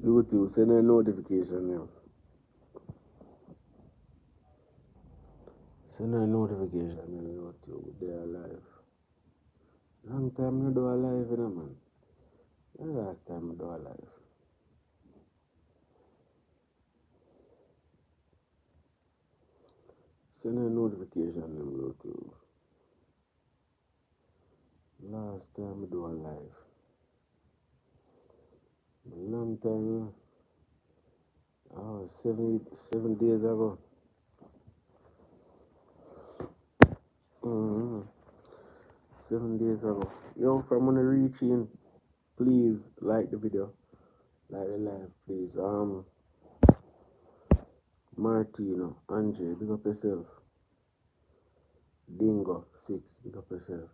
YouTube, send a notification now. Send a notification on YouTube, they are live. Long time I do a live, you know, man. The last time I do a live. Send a notification on YouTube. Last time I do a live. A long time, 7 days ago. 7 days ago. Yo, from when I reach in, please like the video. Like the live, please. Martino, Andre, big up yourself. Dingo, 6, big up yourself.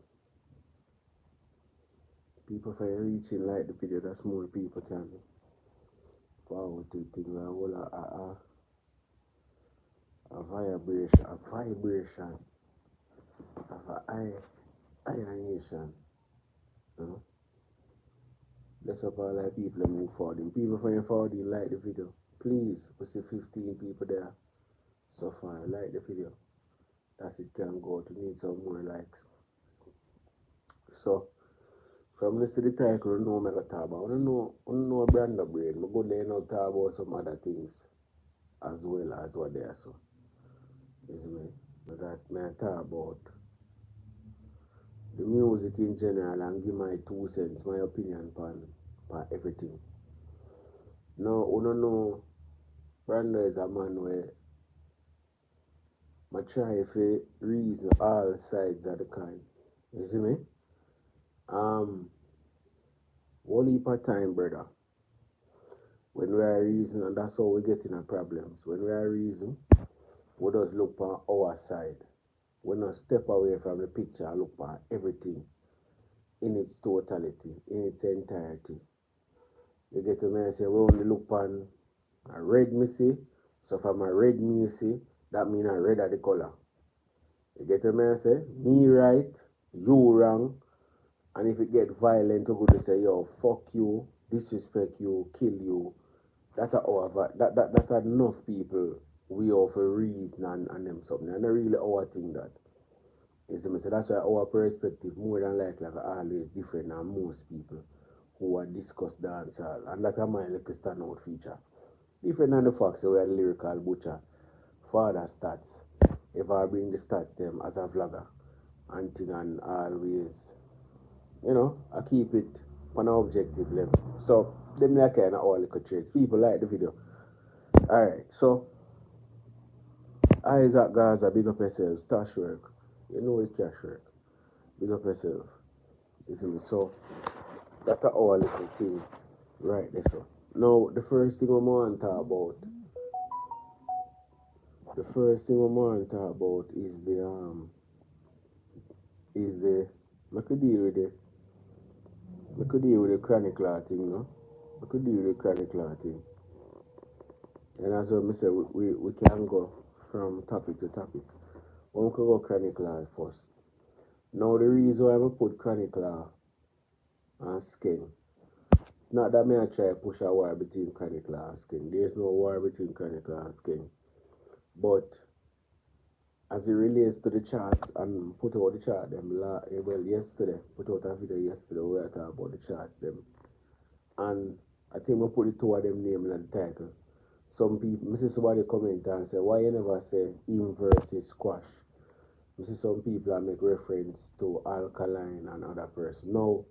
People for reaching like the video, that's more people can forward to things. A vibration of ionization. You know? Let's up all like people move forward. People from forward like the video. Please, we see 15 people there so far. Like the video. That's it can go to need some more likes. So from this to the title, you know what I'm going to talk about. I don't know a brand of brain. I go there and talk about some other things as well as what they are. So, is me. But that may talk about the music in general and give my 2 cents, my opinion on everything. Now, I don't know, Brando is a man where I try to reason all sides of the coin. You see me? One heap of time, brother. When we are reason, and that's how we get in our problems. When we are reason, we just look on our side. We not step away from the picture and look on everything in its totality, in its entirety. You get to me and say, we only look on a red me see. So from a red me see, that means a red of the color. You get to me and say, me right, you wrong. And if it get violent, we go to say, yo, fuck you, disrespect you, kill you. That are enough people we offer reason and them something. And not really our thing that. You see me? So that's why our perspective more than likely always different than most people who are discuss dancehall. And that is my little standout feature. Different than the fact that we are the lyrical butcher. Father stats. If I bring the stats them as a vlogger and thing and always, you know, I keep it on an objective level. So them like kind of all little traits. People like the video. Alright, so Isaac Gaza, big up yourself, stash work. You know the cash work. Big up yourself. You see me? So that's our little thing right there. So now the first thing I want to talk about. The first thing I want to talk about is the I could deal with the chronic law thing, you know? I could deal with the chronic law thing. And as well, I say, we can go from topic to topic. One could go chronic law first. Now, the reason why I put chronic law and Skeng, it's not that I try to push a war between chronic law and Skeng. There's no war between chronic law and Skeng. But as it relates to the charts and put out the chart them yesterday, put out a video yesterday where I talk about the charts them. And I think we put the two of them name in the title. Some people, I see somebody comment and say, why you never say him versus squash? I see some people that make reference to alkaline and other person. Now,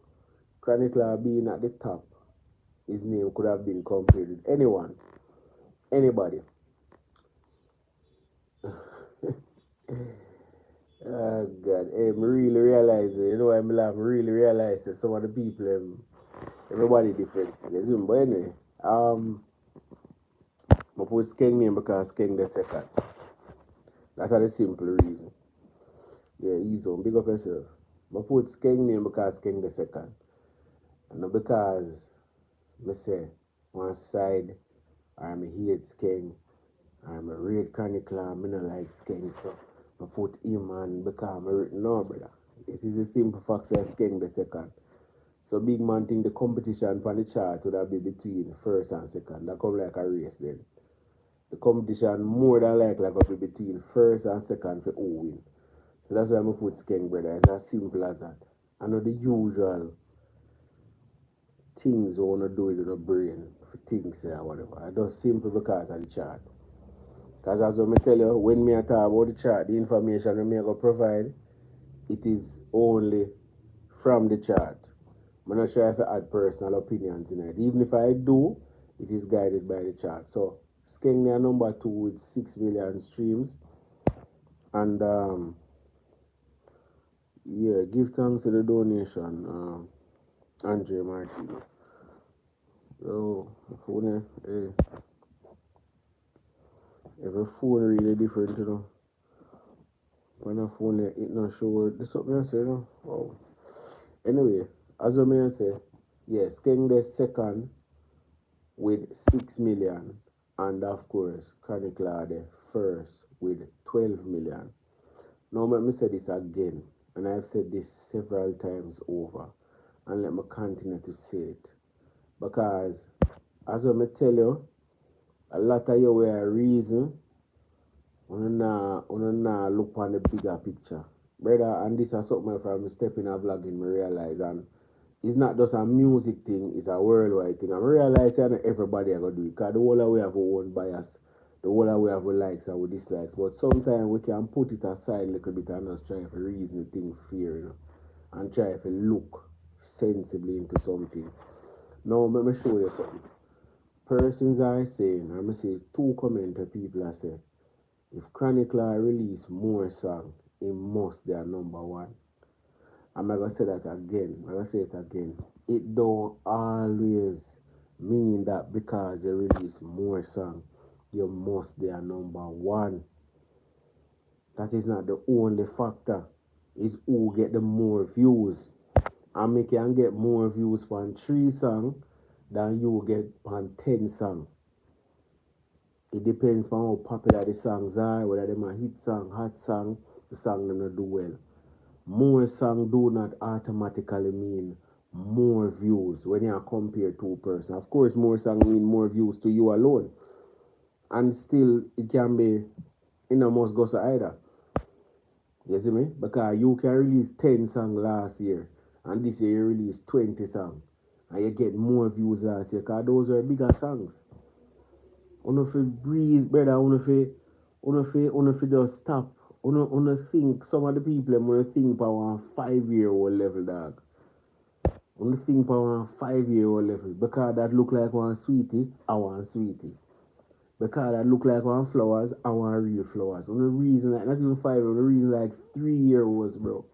Chronic Law being at the top, his name could have been compared with anyone, anybody. Oh God, hey, I really realize it. You know why I'm laughing? I really realize that some of the people, everybody different. But anyway, I put Skeng name because Skeng the second. That's the simple reason. Yeah, easy on. Big up yourself. I put Skeng name because Skeng the second. And not because I say one side I'm a hate Skeng, I'm a red Chronic Law, I don't like Skeng, so I put him and because I'm a no brother. It is a simple fact that Skeng the second. So big man think the competition on the chart would have been between first and second. That come like a race then. The competition more than likely like be between first and second for who win. So that's why I'm put Skeng, brother. It's as simple as that. I know the usual things you wanna do with your brain for things or whatever. I just simple because of the chart. Because as I tell you, when me I talk about the chart, the information that me I go provide, it is only from the chart. I'm not sure if I add personal opinions in it. Even if I do, it is guided by the chart. So Skeng number 2 with 6 million streams. And yeah, give thanks to the donation, Andre Martin. So phone, every phone really different, you know. When a phone it not sure this something I say, you know. Oh. Anyway, as I may say, yes, Skeng the second with 6 million, and of course, Chronicler the first with 12 million. Now let me say this again, and I've said this several times over, and let me continue to say it. Because as I may tell you, a lot of you were reason una look on the bigger picture. Brother, and this is something from stepping a vlogging me realize, and it's not just a music thing, it's a worldwide thing. I realize that not everybody are gonna do it, because the whole of we have our own bias, the whole of we have our likes and our dislikes. But sometimes we can put it aside a little bit and just try to reason the thing fair, you know, and try to look sensibly into something. Now let me show you something. Persons are saying, I'm gonna say 2 commenter people are saying, if Chronicler release more song, it must their number 1. I'm gonna say that again. I'm gonna say it again. It don't always mean that because they release more song, you must their number 1. That is not the only factor. It's who get the more views. And me can get more views on 3 songs than you get on 10 songs. It depends on how popular the songs are, whether them a hit song, hot song, the song them not do well. More song do not automatically mean more views when you compare 2 persons. Of course, more song mean more views to you alone. And still, it can be, must go so either. You see me? Because you can release 10 songs last year, and this year you release 20 songs. And you get more views last year, because those are bigger songs. Una fi breeze, brother, una fi just stop. Una think, some of the people wanna think for one 5-year-old level, dog. Una think for one 5-year-old level. Because that look like one sweetie, I want sweetie. Because that look like one flowers, I want real flowers. Una reason like, not even 5, una reason like 3-year-olds, bro.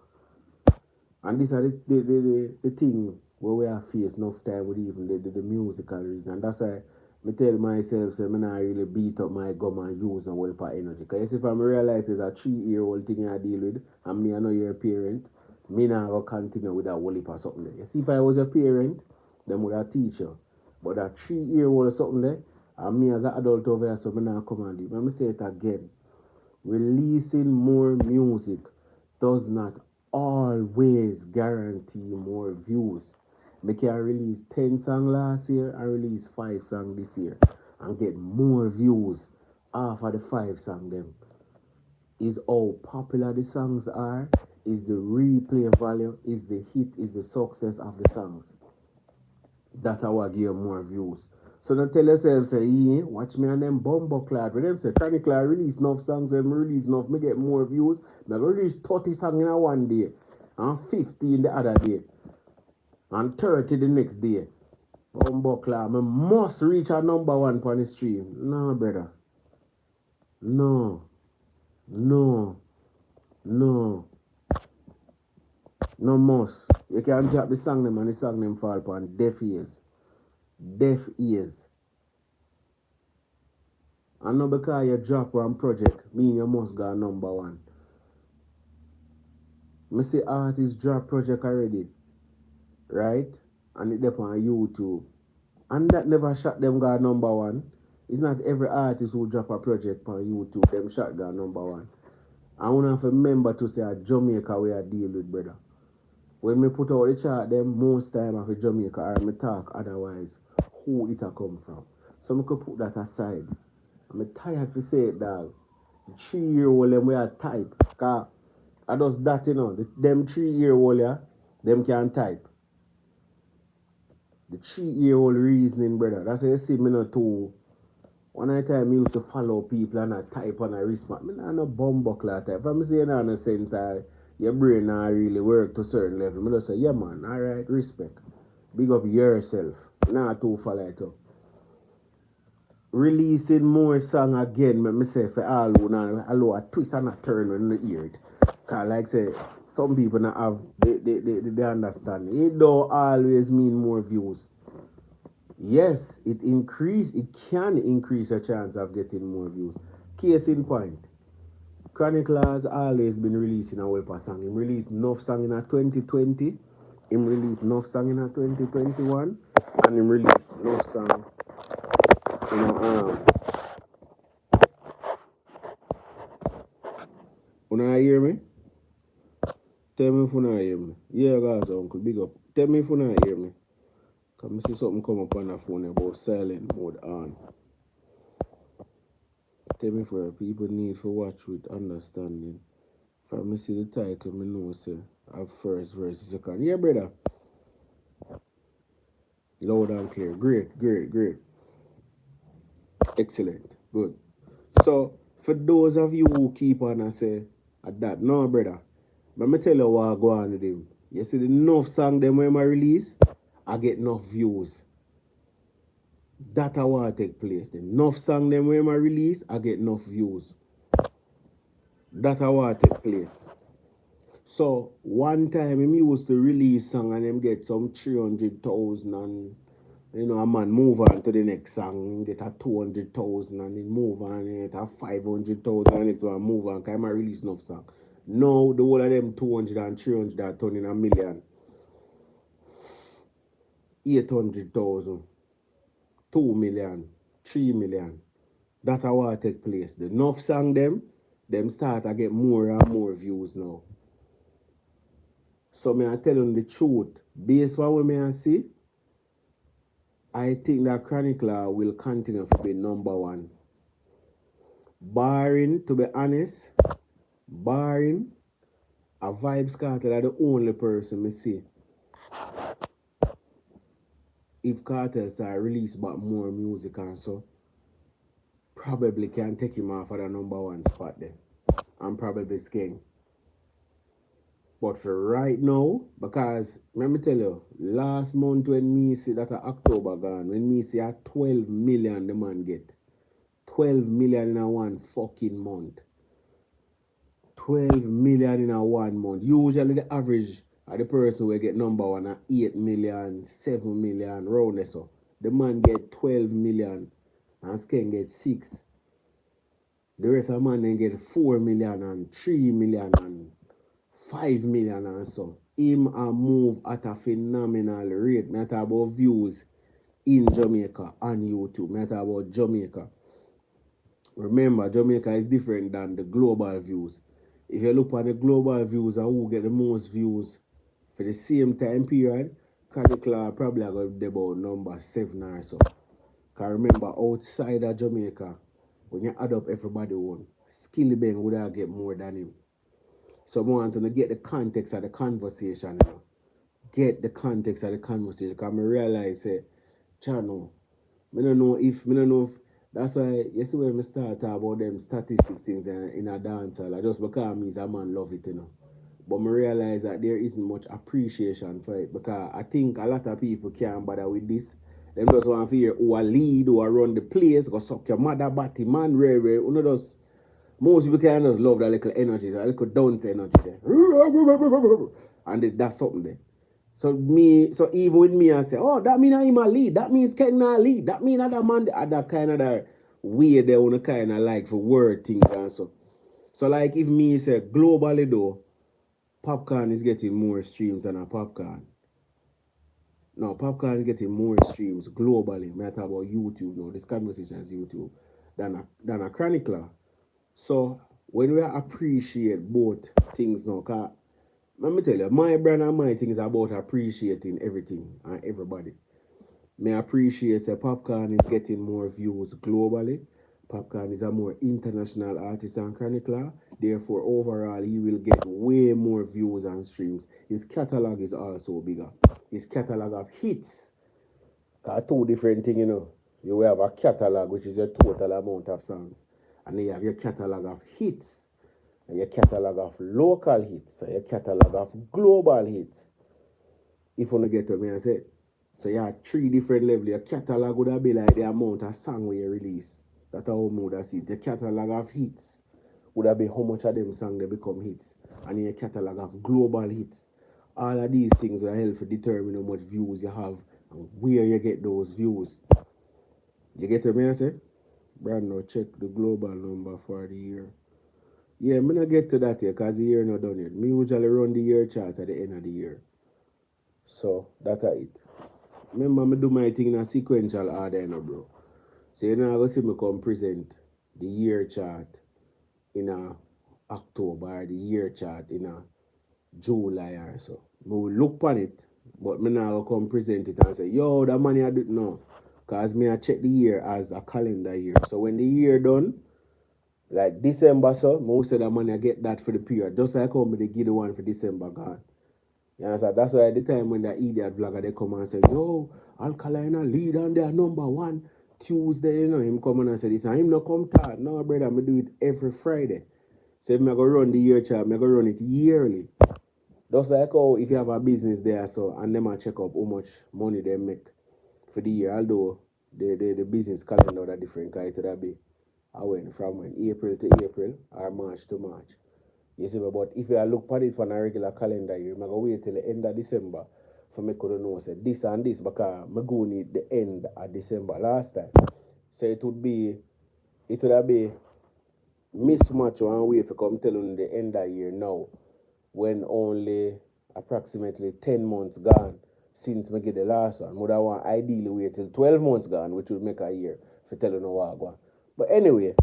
And this are the thing where we have faced enough time with even the musical reason. And that's why I tell myself, so I'm not really beat up my gum and use no whole part energy. Because if I realize it's a 3-year-old thing I deal with, and me I know you're a parent, me not going to continue with that whole heap or something there. You see, if I was a parent, then would have teach you. But that 3-year-old or something there, and me as an adult over here, so I'm not come and do it. Let me say it again. Releasing more music does not always guarantee more views. Me can release 10 songs last year and release 5 songs this year and get more views off of the 5 songs them. Is how popular the songs are, is the replay value, is the hit, is the success of the songs. That I will give you more views. So don't tell yourself, say, yeah, watch me and them bumbo clad. When them say, Chronicler release enough songs, when me release enough, me get more views. Me release 30 songs in a one day, and 50 in the other day, and 30 the next day. Bumbo clad, me must reach a number 1 on the stream. No, brother. No. No. No. No must. You can drop the song them and the song them fall upon deaf ears. Deaf ears. And not because you drop one project, mean you must go number 1. I see artists drop project already, right? And it up on YouTube. And that never shot them go number 1. It's not every artist who drop a project on YouTube, them shot go number 1. I want to remember to say a Jamaica we are deal with, brother. when me put out the chart, them most time of Jamaica or me talk otherwise, who it a come from. So me could put that aside. I'm tired to say it, dog. 3-year-old them we are type. Cause I just that, you know. Them 3-year-old, yeah, them can type. The 3-year-old reasoning, brother. That's why you see me not too. One of the time I used to follow people and I type and I respond. Me not no bumbuckler type. If I'm saying in a sense, your brain not really work to a certain level. Me just say, yeah man, alright, respect. Big up yourself. Not too follow it up. Releasing more song again, me say for all who now allow a twist and a turn when you hear it. Cause like say, some people not have they understand. It don't always mean more views. Yes, it can increase your chance of getting more views. Case in point, Chronicler has always been releasing a whole song. He released enough song in a 2020, he released enough song in a 2021, and he released enough song in a Una hear me? Tell me if you not hear me. Yeah, guys, uncle, big up. Tell me if you not hear me. Cause I see something come up on the phone about silent mode on. Tell me for people need to watch with understanding. If I see the title, I know say have first verse, second. Yeah, brother. Loud and clear. Great, great, great. Excellent. Good. So for those of you who keep on and say at that, no brother. Let me tell you what I go on with him. You see the enough song them when I release, I get enough views. That I want to take place. The enough song them when I release, I get enough views. That I want to take place. So one time him used to release song and him get some 300,000 and you know a man move on to the next song, get a 200,000 and then move on and get a 500,000 and next one move on. Cause I release enough song. Now the whole of them 200 and 300 are turning a million. 800,000, 2 million, 3 million. That's how I take place. The enough song them start to get more and more views now. So I tell them the truth. Based on what I see, I think that Chronicler will continue to be number one. Barring, to be honest, barring a Vibes Cartel are the only person I see. If Cartel start release back more music and so, probably can take him off of the number one spot there. And probably Skeng. But for right now, because let me tell you, last month when me see that October gone, when me see a 12 million the man get. 12 million in a one fucking month. 12 million in a 1 month. Usually the average of the person will get number one at 8 million, 7 million, round there so. The man get 12 million and Skeng get 6. The rest of the man then get 4 million and 3 million and 5 million and so. Him a move at a phenomenal rate. Me talk about views in Jamaica on YouTube. Me talk about Jamaica. Remember, Jamaica is different than the global views. If you look at the global views and who get the most views for the same time period, Chronicler probably got about number 7 or so. Because remember, outside of Jamaica, when you add up everybody one, Skillibeng would have get more than him. So I want to get the context of the conversation. You know? Get the context of the conversation. Because I realize, channel, I don't know if, that's why, you see when I start talk about them statistics things in a dancehall, just because me as a man love it, you know. But I realize that there isn't much appreciation for it because I think a lot of people can't bother with this. Them just want to hear who a lead, who a run the place, go suck your mother body, man, rare. You know, just, most people can just love that little energy, that little dance energy there. And that's something there. So even with me, I say, oh, that means I'm a lead. That means Skeng not lead. That means other man, other kind of that way they want to kind of like for word things and so. So like if me say globally though, Popcaan is getting more streams than a Popcaan. No, Popcaan is getting more streams globally. I talk about YouTube now. This conversation is YouTube than a Chronicler. So when we appreciate both things now, cause Let me tell you, my brand and my thing is about appreciating everything and everybody. Me appreciate that Popcaan is getting more views globally. Popcaan is a more international artist and chronicler. Therefore, overall, he will get way more views and streams. His catalog is also bigger. His catalog of hits. Two different things, you know. You will have a catalog, which is your total amount of songs. And then you have your catalog of hits. And your catalog of local hits. And your catalog of global hits. If you want to get to me, I say. So you have three different levels. Your catalog would have be like the amount of song where you release. That's how we would see it. Your catalog of hits would have be how much of them songs they become hits. And your catalog of global hits. All of these things will help to determine how much views you have and where you get those views. You get to me, I say? Brando, check the global number for the year. Yeah, I'm not get to that here because the year not done yet. Me usually run the year chart at the end of the year. So, that's it. Remember, I do my thing in a sequential order, you know, bro. So you know, I go see me come present the year chart in a October or the year chart in a July or so. I will look on it, but me now come present it and say, yo, that money I do no. Cause me I check the year as a calendar year. So when the year done, like December so, most of the money I get that for the period. Just like how me they give the one for December gone. You understand? That's why at the time when the idiot vlogger they come and say, yo, Alkalina lead and they are number one Tuesday, you know, him come on and say this and him not come tired. No, brother, I do it every Friday. So if I go run the year chart, I go run it yearly. Just like how if you have a business there so and them check up how much money they make for the year, although the business calendar that different kind to that be. I went from when April to April or March to March. You see me, but if you look at it on a regular calendar year, I'm going to wait till the end of December for me to know say this and this because I'm going to need the end of December last time. So it would have been mismatch one way if I come telling the end of year now when only approximately 10 months gone since I get the last one. Would I want ideally wait till 12 months gone, which would make a year for telling no what I want. But anyway,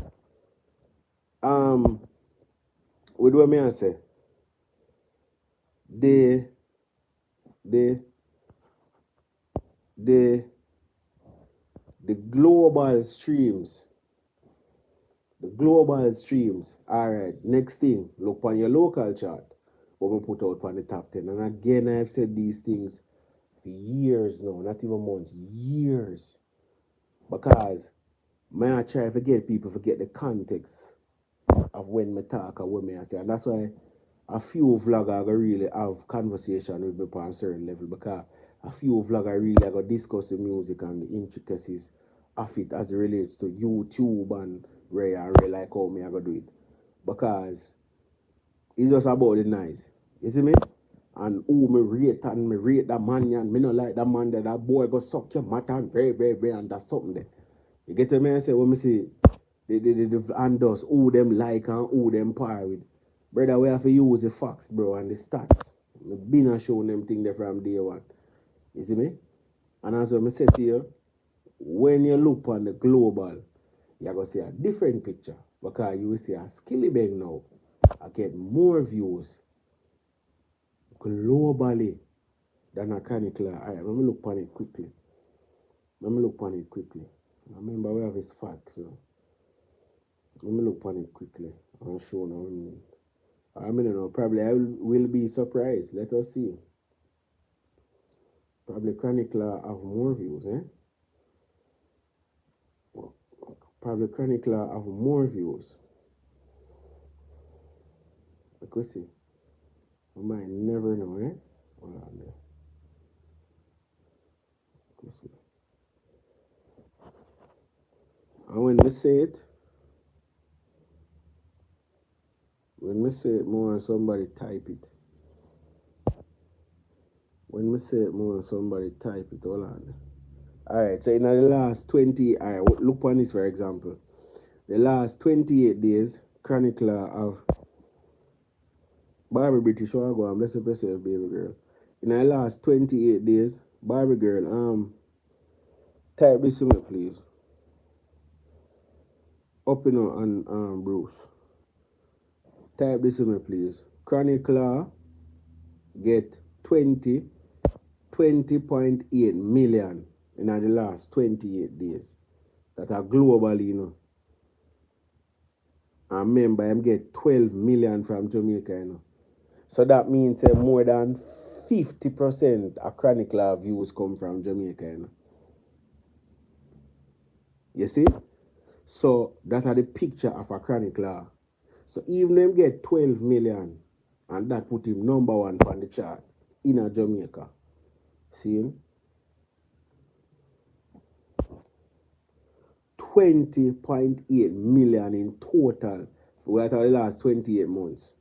what do I say? The the the the global streams. The global streams. Alright, next thing, look on your local chart. What we put out on the top 10. And again, I've said these things for years now, not even months, years. Because I try to get people to get the context of when I talk or when I say. And that's why a few vloggers really have conversation with me on a certain level because a few vloggers really go discuss the music and the intricacies of it as it relates to YouTube and Ray and Ray like how me I go do it. Because it's just about the nice. You see me? And who me rate that man and me not like that man that boy go suck your mouth and very and that's something there. You get me? I say when me see the and those who them like and who them par with. Brother, we have to use the facts, bro, and the stats. I've been showing them things there from day one. You see me? And as I said to you, when you look on the global, you're going to see a different picture. Because you will see a Skilly Bang now. I get more views globally than a Canicla. Alright, let me look on it quickly. I remember we have his facts. So. Let me look on it quickly and show now. I mean, know, probably I will be surprised. Let us see. Probably Chronicler have more views, eh? Probably Chronicler have more views. Like we see. We might never know, eh? Hold on there. And when we say it, more somebody type it. When we say it more somebody type it. Hold on. Alright, so in the last 20, alright, look on this for example. The last 28 days, Chronicler of Barbie British or go on, bless yourself, baby girl. In the last 28 days, Barbie girl, type this to me, please. Up and Bruce. Type this to me, please. Chronicler get 20.8 million in the last 28 days. That are globally, you know. And remember, I'm get 12 million from Jamaica, you know. So that means more than 50% of Chronic Law views come from Jamaica, you know. You see? So that are the picture of a Chronic Law. So even them get 12 million, and that put him number one on the chart in a Jamaica. See him? 20.8 million in total for the last 28 months.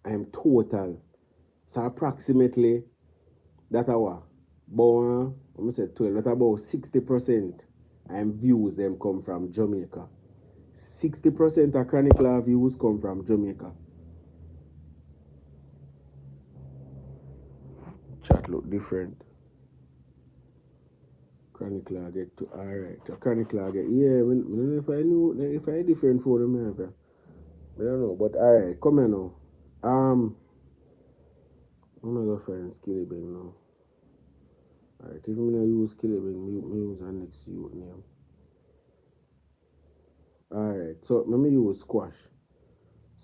I'm total. So approximately that our about let me say 12, that about 60% and views them come from Jamaica. 60% of Chronic Law views come from Jamaica. Chat look different. Chronic Law get to alright. Chronic Law get yeah, I don't know if I knew if I different for them, I don't know, but alright, come here now. I'm gonna go find Skillibeng now. Alright, if I'm gonna use Skillibeng, me use our next youth name. Alright, so let me use Squash.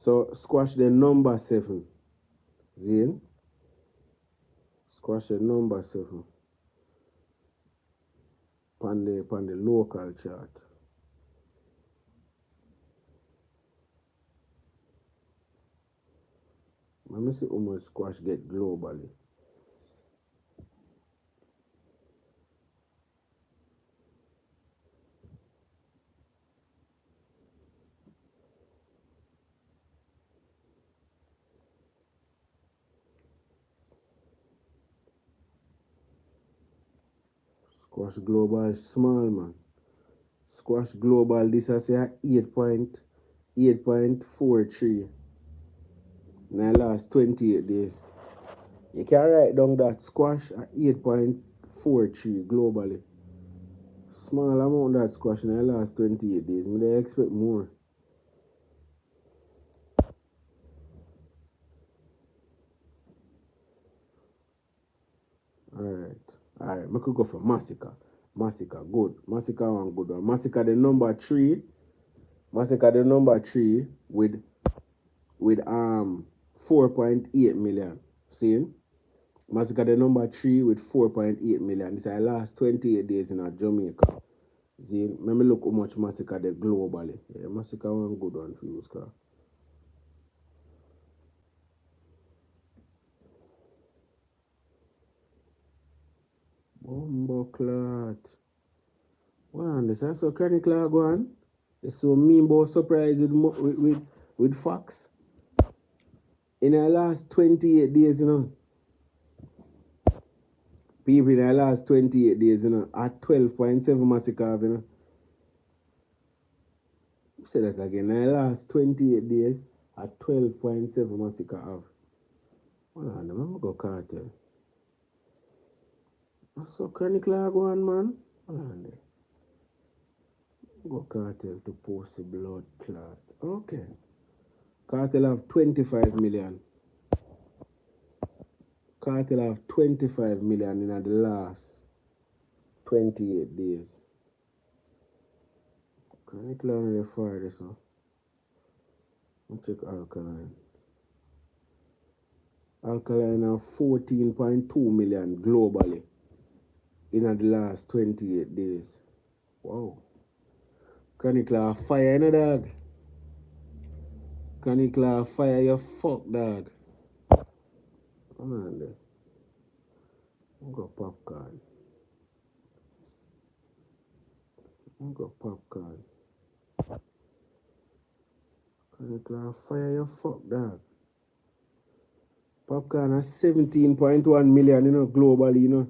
So Squash the number 7. Zane. Squash the number 7. On the local chart. Let me see how much Squash get globally. Squash global is small, man. Squash global, this I say 8.43 in the last 28 days. You can write down that Squash at 8.43 globally. Small amount that Squash in the last 28 days. They expect more. Alright, I could go for Massacre. Massacre, good. Massacre one good one. Massacre the number 3. Massacre the number 3 with 4.8 million. See? Massacre the number 3 with 4.8 million. This is the last 28 days in Jamaica. See? Let me look how much Massacre the globally. Yeah, Massacre one good one for you, Scar. Bumbo clot. What on this? So Chronic Law go on? It's so mean about surprise with Fox. In the last 28 days, you know. People in the last 28 days, you know, at 12.7 Massacre, you know. Say that again. In the last 28 days, at 12.7 Massacre have. Hold on, I'm going to go cartel. So Chronic Law go on, man. Hold on there. Go cartel to post the blood clot. Okay. Cartel have 25 million. Cartel have 25 million in the last 28 days. Chronic Law on the far this one. I'll check Alkaline. Alkaline have 14.2 million globally in the last 28 days. Wow. Chronic Law fire, you know, dog. Chronic Law fire, you fuck, dog. Come on there. I'm going Popcaan. I'm going Popcaan. Chronic Law fire, you fuck, dog. Popcaan has 17.1 million, you know, globally, you know.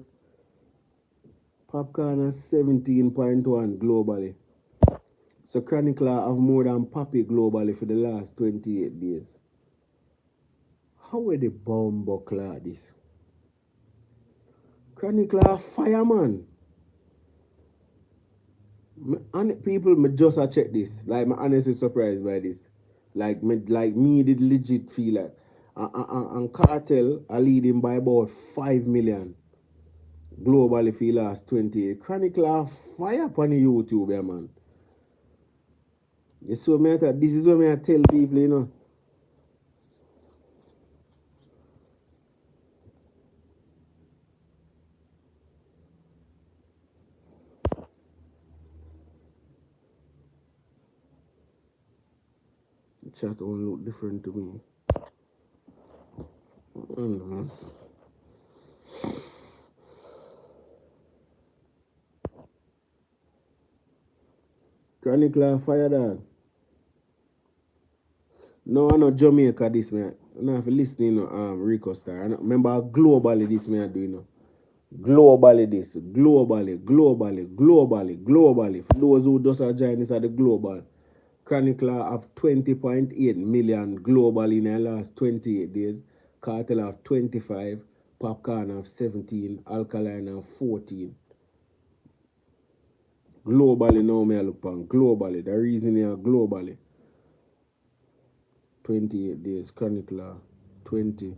Popcaan has 17.1 globally. So Chronic Law have more than Poppy globally for the last 28 days. How are the bomb clock this? Chronic Law fireman. People me just check this. Like, I'm honestly surprised by this. Like me did legit feel like And Cartel are leading by about 5 million globally for the last 28. Chronicle are fire upon the YouTube, yeah, man. This is what I tell people, you know. The chat only look different to me. Chronicle fire dog. No, I know Jamaica this man. I have to listen, you know, Rico Star. Remember globally this man do, you know. Globally this. Globally. For those who just are joining this at the global. Chronicler have 20.8 million globally in the last 28 days. Cartel have 25. Popcaan have 17. Alkaline have 14. Globally now me I look on. Globally. The reason here globally. 28 days. Chronicler 20.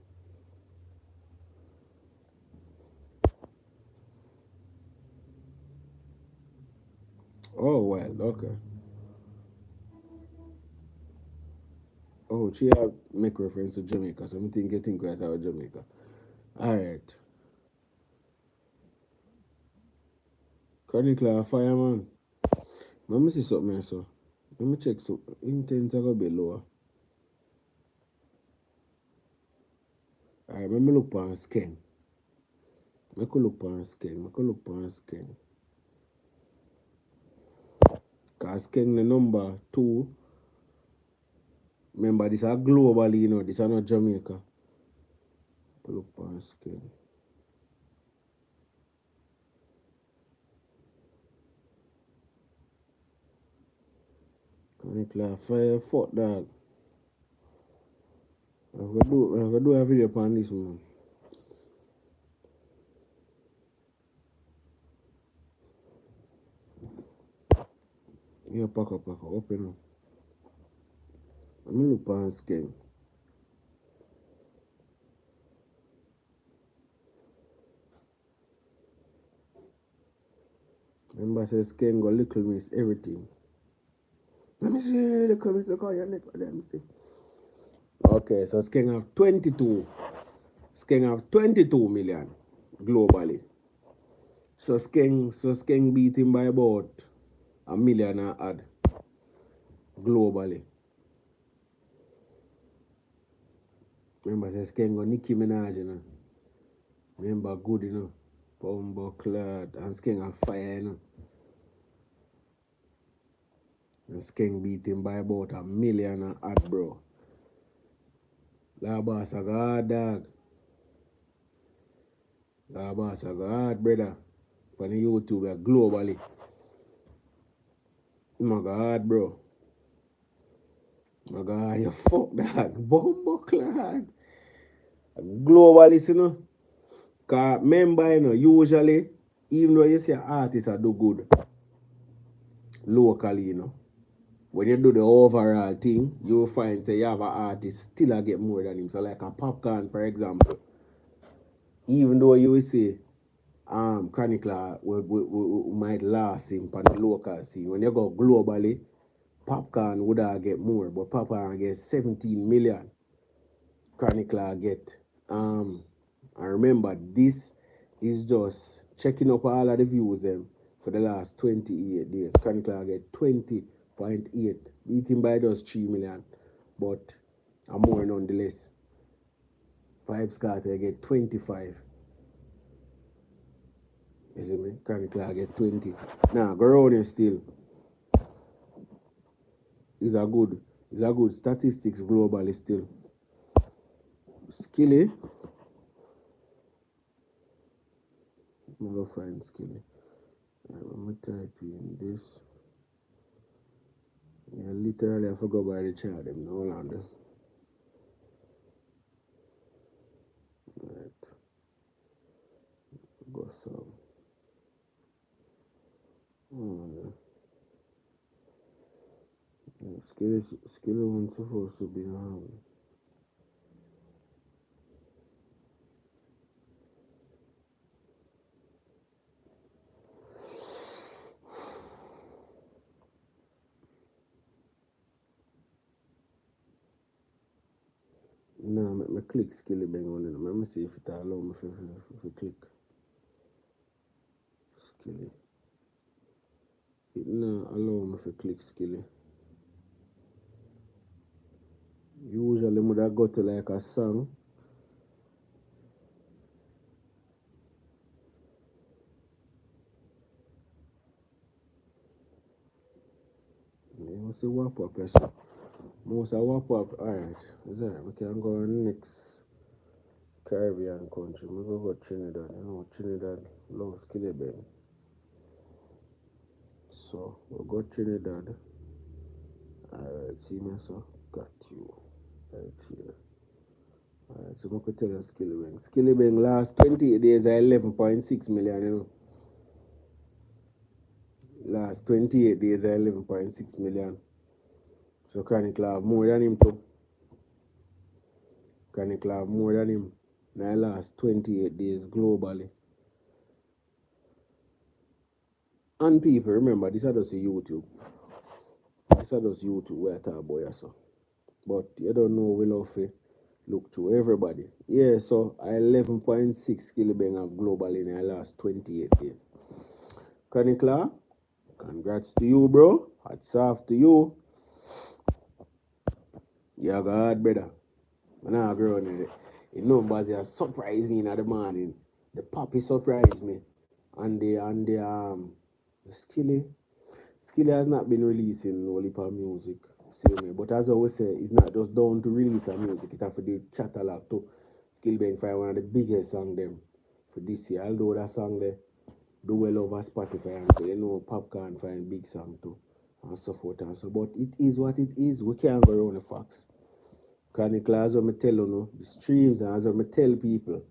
Oh, well, okay. Oh, she have make reference to Jamaica, so I think you think right out of Jamaica. Alright. Chronicler fireman. Let me see something here, so. Let me check so intent a bit lower. Alright, let me look on Skeng. I could look on Skeng. Cause Skeng the number 2. Remember, this are globally, you know, this are not Jamaica. Look on Skeng. Chronicler fire fuck dog. I'm gonna do a video upon this one. Yeah, pack up, open up. Let me look on Skeng. Remember, says Skeng go little miss everything. Let me see the comments. Look how your neck for them stiff. Okay, so Skeng have 22. Skeng have 22 million globally. So Skeng beat him by about a million and odd globally. Remember, say Skeng go Nicki Minaj, you know. Remember, good, you know. Bumbo Clad and Skeng have fire, you know. And Skeng beat him by about a million and odd, bro. La boss a god, dog. La boss a god, brother. On the YouTube, globally. My god, bro. My god, you fuck that. Bumbo Clad. Globally, you know. Because remember, you know, usually, even though you see artists do good locally, you know, when you do the overall thing, you will find say you have an artist still a get more than him. So like a Popcaan, for example, even though you will say Chronicler might last him on the local scene. When you go globally, Popcaan would have get more, but Popcaan get 17 million. Chronicler get and remember this is just checking up all of the views for the last 28 days. Chronicler get 20.8, beating by just 3 million, but I'm more nonetheless. Vibes Carter get 25. You see me? Chronicler get 20. Now, Garone still is a good statistics globally still. Skilly. I'm gonna find Skilly. I'm gonna type in this. Yeah, literally I forgot about the child them no longer. Right. Got some. Oh, yeah. Skilly wasn't supposed to be No, make me click Skilly Bang on it. Let me see if it allow me if click Skilly. It no allow me to click Skilly. Usually would have go to like a song. You see wap up, yes. Most of wap up, alright. Is that we can go on next Caribbean country. We go Trinidad. You know Trinidad love Skilly Bang. So we'll go Trinidad. Alright, see me so got you. Right here. Alright, so I could tell you Skilly Bang. Skilly Bang last 28 days at 11.6 million, you know. Last 28 days at 11.6 million. So Chronicle have more than him too. Chronicle have more than him. Now last 28 days globally. And people, remember, this is just YouTube. This is just YouTube where I talk about so. But you don't know we love to look to everybody. Yeah, so 11.6 kilobang of globally in the last 28 days. Chronicle, congrats to you, bro. Hats off to you. Yeah, God, brother. When I grow on it, the numbers have surprised me in the morning. The puppy surprised me. And the Skilly has not been releasing no heap of music. Same way. But as I always say, it's not just down to release a music, it have to do catalog too. Skill Bang find one of the biggest song them for this year. Although that song there do well over Spotify and you know Popcaan find big song too. And so forth and so. But it is what it is. We can't go around the facts. Chronicle, as I tell you know, the streams and as I tell people,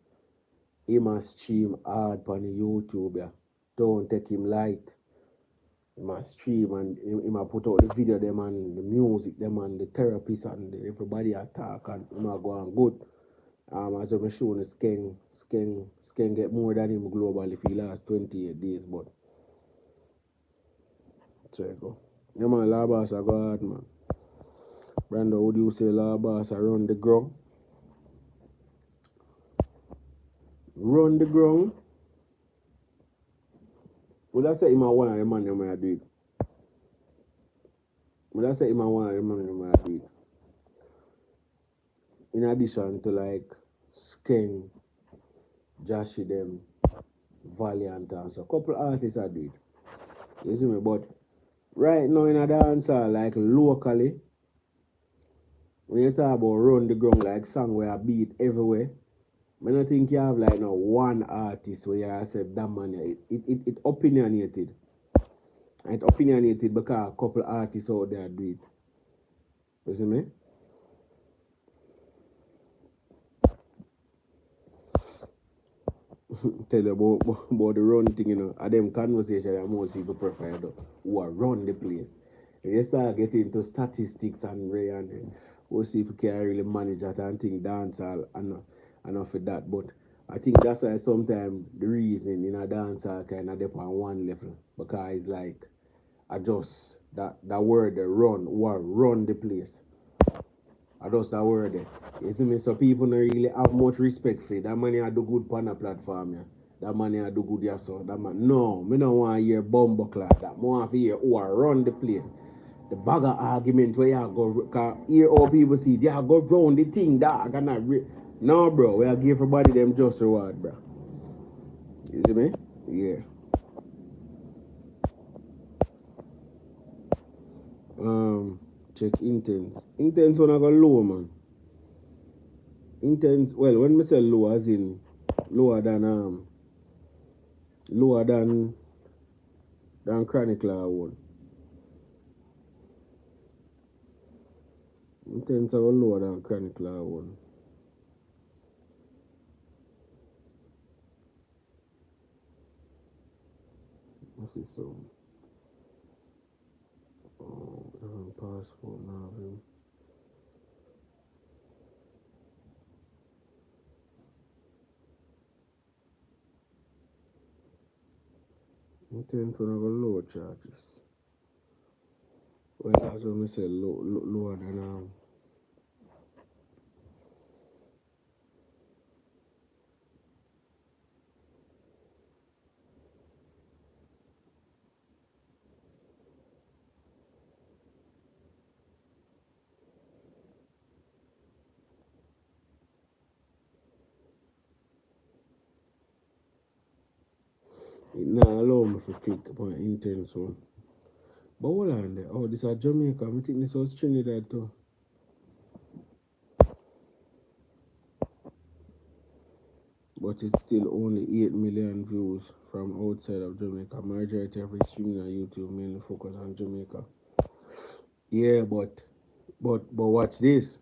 he must stream hard on the YouTube. Yeah. Don't take him light. He must stream and he must put out the video them and the music them and the therapists and everybody attack and he must go on good. As I'm showing Skeng get more than him globally for the last 28 days, but so you go. Yeah man, La Boss I go hard man. Brando, would you say La Boss run the ground? Run the ground? Would I say him a one of the man you might do it? Would I say him a one of the man you might do it? In addition to like Skeng, Joshy them, Valiant and so a couple artists I do it. You see me? But right now in a dancer, like locally, when you talk about run the ground like song where I beat everywhere, I don't think you have like no one artist where you say that man it opinionated. And it opinionated because a couple artists out there do it. You see me? Tell you about the run thing, you know, and them conversation that most people prefer though, who are run the place. If you start getting into statistics and Ray and most people can't really manage that and think dancehall and enough for that. But I think that's why sometimes the reasoning in a dancehall kind of depend on one level. Because it's like I just that word the run, who are run the place. I just that word there. You see me? So people don't really have much respect for it. That man I do good on a platform, yeah. That man I do good, yeah, so that man. No, me don't want to hear bumbuckler. That more want to hear who are run the place. The bagger argument where you go, cause hear all people see, you go round the thing, dog. No, bro, we give everybody them just reward, bro. You see me? Yeah. Check intense. Intense one I go low, man. Intense, well, when me say low, as in lower than Chronicler one. Intense are lower than Chronicler one. What's this song? Oh, passport now. Intense one have lower charges. Well, that's what I say lower than It not allow me to click upon intense one. But hold on there. Oh, this is Jamaica. I think this was Trinidad too. But it's still only 8 million views from outside of Jamaica. Majority of it streaming on YouTube mainly focus on Jamaica. Yeah, but watch this.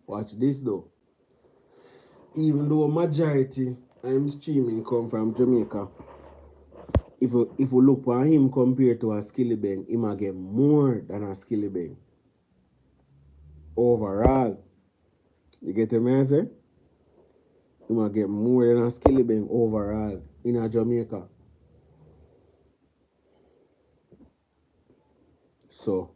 Watch this though. Even though majority I'm streaming come from Jamaica, if we look at him compared to a Skillibeng, he might get more than a Skillibeng. Overall. You get what I say? He might get more than a Skillibeng overall in a Jamaica. So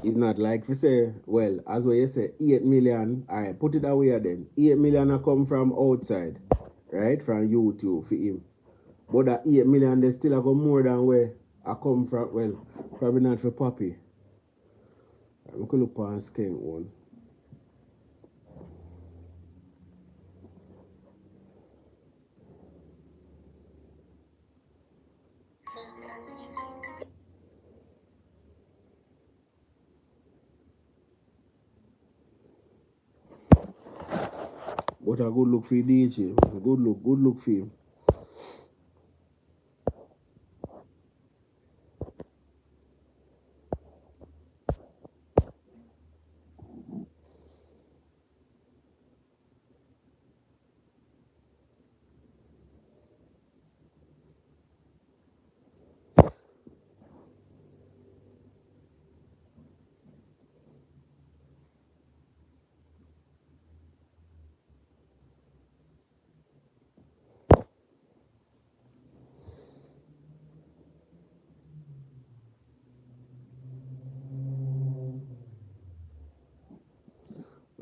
it's not like we say, well, as what you say, 8 million, alright, put it away then. 8 million are come from outside, right? From YouTube for him. But that 8 million, they still have more than where I come from. Well, probably not for Poppy. I could look on Skeng one. But a good look for DJ. Good look for him.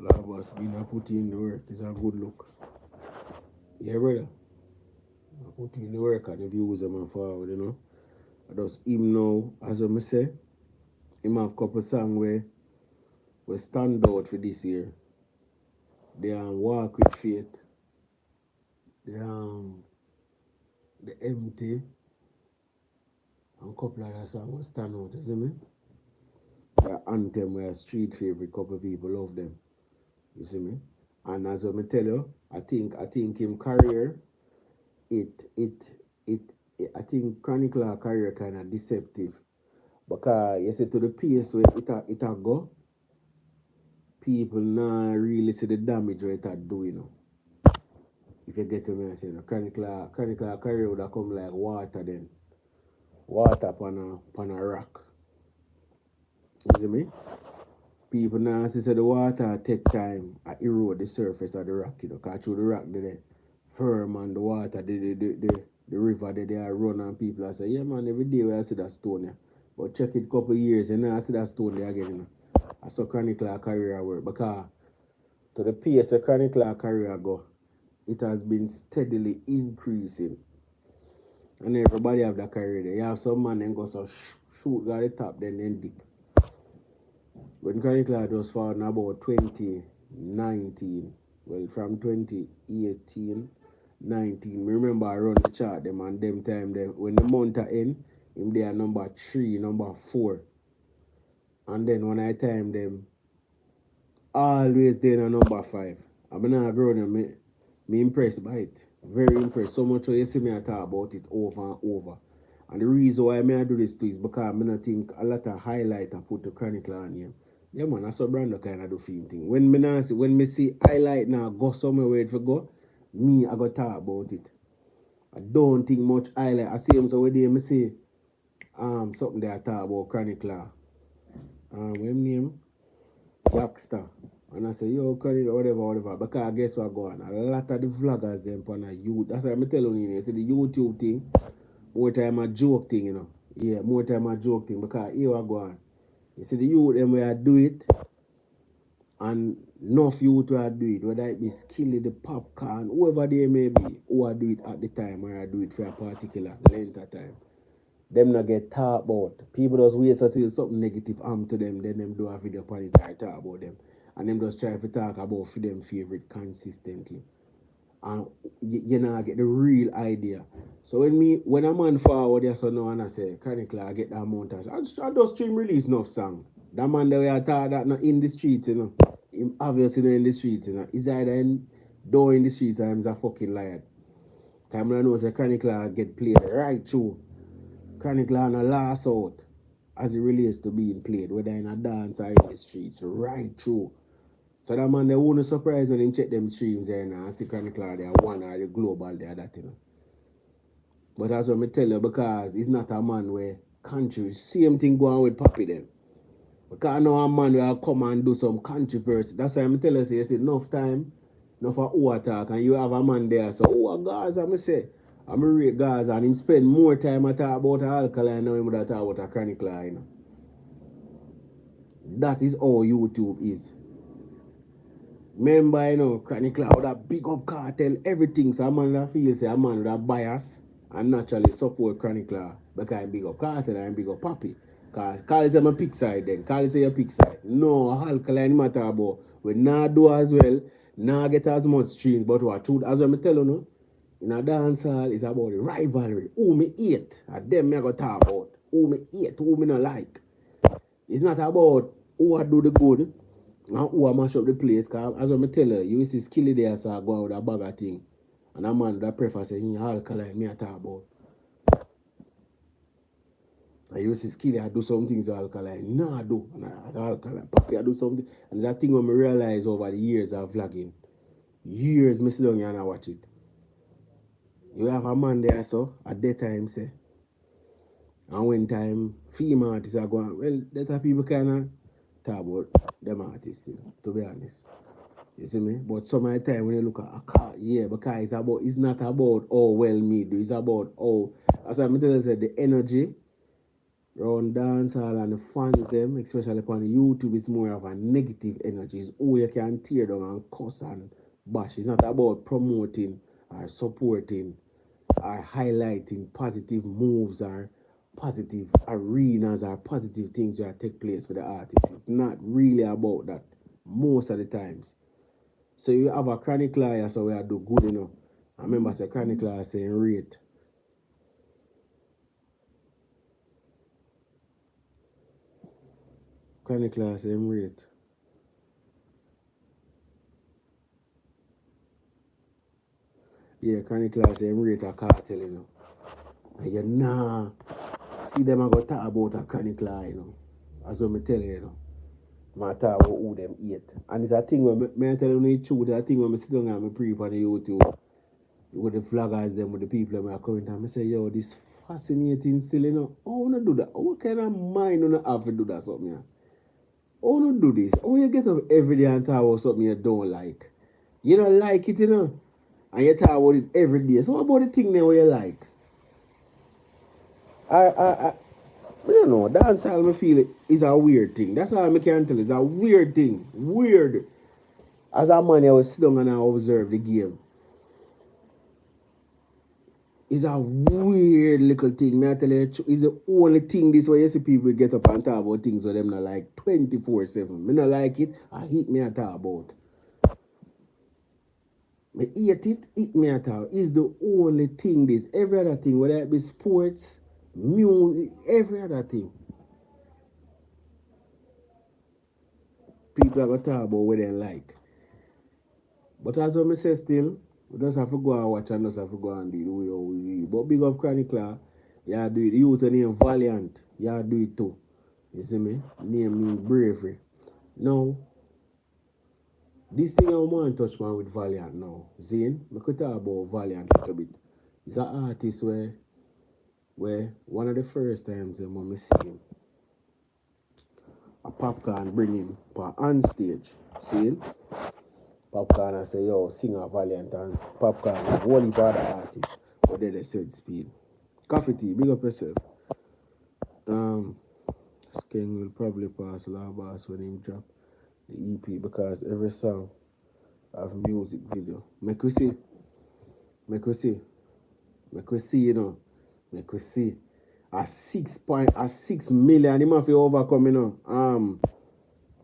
Love was being put in the work. It's a good look. Yeah, brother. I put in the work and the views them forward, you know. I just him now, as I say, him have couple songs where stand out for this year. They Walk with Faith. They The Empty. And a couple of other songs will stand out, you see me? The Anthem where street favorite couple of people love them. You see me? And as I tell you, I think him career I think Chronicler career kind of deceptive. Because you see to the pace where it a go, people not really see the damage what it do, you know. If you get me, I say, Chronicler career would have come like water then. Water upon a rock. You see me? People now see the water take time to erode the surface of the rock, you know, because through the rock they firm and the water, the river they run and people are say, yeah man, every day we see that stone here. But check it couple years and now I see that stone there again, you know. I saw Chronicler career work because to the pace of Chronicler career go, it has been steadily increasing. And everybody have that career there. You have some man then go so shoot at the top then dip. When Chronicler was found about 2019, well from 2018, 19, remember I run the chart them and them time them when the month end, him there number 3, number 4. And then when I time them always there a number 5. I'm not growing me impressed by it. Very impressed. So much so you see me I talk about it over and over. And the reason why I do this too is because I don't think a lot of highlight I put the Chronicler on here. Yeah man, that's what Brando kind of do film thing. When me see highlight now go somewhere where it for go, me I go talk about it. I don't think much highlight. I see him so where they me see something there I talk about Chronicler. What name? Youngster. And I say, yo, Chronicler, whatever. Because I guess what go on. A lot of the vloggers them on a youth. That's why I'm telling you, see the YouTube thing, more time a joke thing, you know. Yeah, more time a joke thing because here I go on. You see the youth them where I do it and enough youth where I do it, whether it be Skilly, the Popcaan, whoever they may be, who I do it at the time where I do it for a particular length of time. Them not get talk about. People just wait until something negative happen to them, then them do a video upon it and talk about them. And them just try to talk about for them favorite consistently. and you know get the real idea. So when a man forward there so now and I say chronicler I get that amount of I just stream release enough song. That man that we are talking that not in the streets, you know. Him obviously not in the streets, you know. He's either door in the streets or he's a fucking liar. Time I know say chronicler get played right through. Chronicler on a last out as it relates to being played, whether in a dance or in the streets, right through. So that man they won't surprise when him check them streams there now and see chronicler there one or the global there that you know. But that's what I tell you because he's not a man where country same thing going with Papi them. Because I know a man will come and do some controversy. That's why I'm telling you, say enough time, enough for who attack, and you have a man there. So who are Gaza, I say. I'm a rate Gaza and him spend more time at talk about alkaline now him would talk about a chronic line. That is all YouTube is. Remember, you know, chronic would have big up cartel, everything. So a man that feels say a man would have bias and naturally support chronic because I'm big up cartel and I'm big up Papi. Cause them a pick side then. Call say a pick side. No, alkaline matter about. We not do as well, not get as much streams, but what truth as I tell you no, in a dancehall is about the rivalry. Who me hate, and them me I go talk about. Who me hate, who me not like. It's not about who I do the good and who I mash up the place. Cause as I tell you, you see skilly there so go out with a bag of thing. And a man that prefer saying alkaline me I talk about. I used to skill, I do some things with alkaline. No, I do. And I alkaline. Papi, I do something. And that thing when I realize over the years of vlogging. Years, I sit down here and I watch it. You have a man there, so at that time, say. And when time, female artists are going, well, that people kind of talk about them artists still, to be honest. You see me? But some of the time when you look at a car, yeah, because it's not about how well me do. It's about how, as I'm telling you, the energy around dancehall and the fans them, especially upon YouTube, is more of a negative energy. It's how you can tear down and cuss and bash. It's not about promoting or supporting or highlighting positive moves or positive arenas or positive things that take place for the artists. It's not really about that most of the times. So you have a chronic liar, so we are do good, you know. I remember say chronic liar saying rate. Chronic liar saying rate. Yeah, chronic liar saying rate a cartel, you know. And you nah see them I go talk about a chronic liar, you know. As what I tell you, you know. I talk about who them eat. And it's a thing when I tell you the truth, it's a thing when I sit down and I pre on the YouTube with the vloggers them, with the people that are coming and I say, yo, this fascinating still, you know. How wanna do that? What kind of mind wanna have to do that something? Yeah? How wanna do this? How you get up every day and talk about something you don't like? You don't like it, you know? And you talk about it every day. So what about the thing there where you like? I don't know. Dancehall, I feel it is a weird thing. That's all I can tell. It's a weird thing. Weird. As a man, I was sit down and I observe the game. It's a weird little thing. May I tell you, it's the only thing this way you see people get up and talk about things where them not like 24/7. Me not like it, I hate me at talk about. Me hate it me at all. It's the only thing this. Every other thing, whether it be sports, music, every other thing. People are going to talk about what they like. But as I say still, we just have to go and watch and just have to go and do the way we do. But big up Chronicler, yeah, do it. You to name Valiant, yeah, do it too. You see me? Name me bravery. Now, this thing I want to touch man with Valiant now. Zane, I could talk about Valiant a little bit. He's an artist where one of the first times when I see him, a Popcaan bring him on stage. See him? Popcaan I say, yo, sing a Valiant and Popcaan a whole heap of other artists. But then they said speed. Coffee tea, big up yourself. Skeng will probably pass Labas when he drop the EP because every song have music video. Make we see, you know. Make we see. A 6 million, he must be overcome, you know.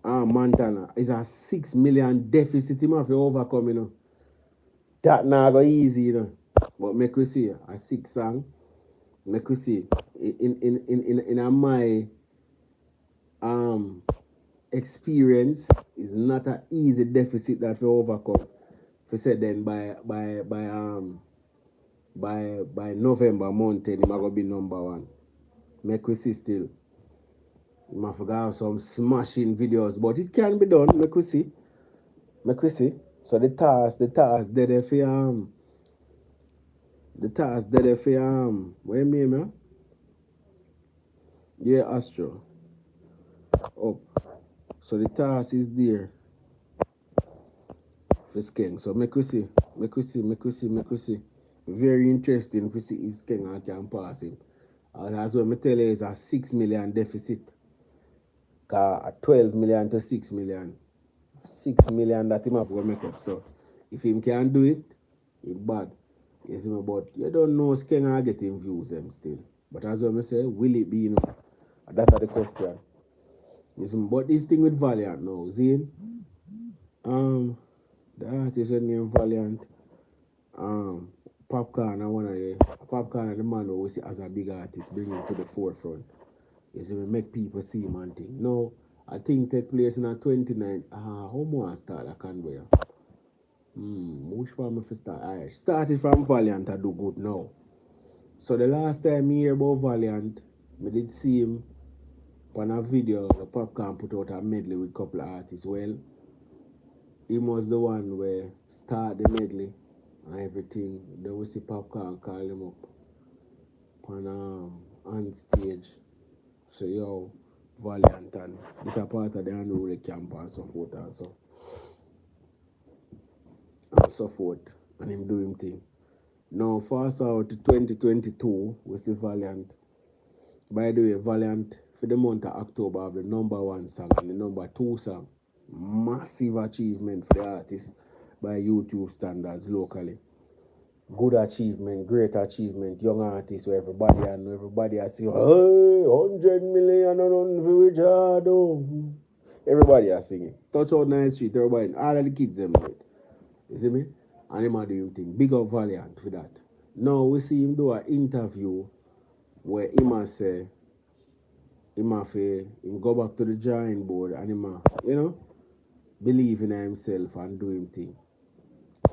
Montana is a 6 million deficit, he must be overcome, you know. That now go easy, you know. But make we see a 6 song. Make we see in my experience is not an easy deficit that we overcome. For said then by November month, then gonna be number one. Make we see still. You must have some smashing videos, but it can be done. Make we see. Make we see. So the task dead for what you mean, man? Yeah, Astro. Up. So the task is there for Skeng. So make we see. Very interesting to see if Skeng can pass him. As well, I tell you, it's a 6 million deficit. A 12 million to 6 million. 6 million that him have to make up. So if him can do it, it's bad. You see me, but you don't know Skeng are getting views them still. But as well I say, will it be enough? That's the question. You see me, but this thing with Valiant now, see? The artist named Valiant, Popcaan and one of the Popcaan and the man who we see as a big artist, bring him to the forefront. You see me, make people see him and thing. No, I think take place in a 29. How more start a convoy? Which one I start? I started from Valiant I do good now. So the last time I hear about Valiant, I did see him on a video the Popcaan put out a medley with a couple of artists. Well, he was the one where start the medley and everything. Then we see Popcaan call him up on stage. So yo, Valiant and this a part of the unruly camp and so forth and so forth. And him do him thing. Now fast out to 2022, we see Valiant. By the way, Valiant for the month of October have the #1 song and the #2 song. Massive achievement for the artist by YouTube standards locally. Good achievement, great achievement, young artist where everybody has say, hey, 100 million on for Richard. Everybody are singing. Touch out 9th Street, everybody, all of the kids them do it. You see me? And him do him thing. Big up Valiant for that. Now we see him do an interview where him say him go back to the drawing board and him believe in himself and do him thing.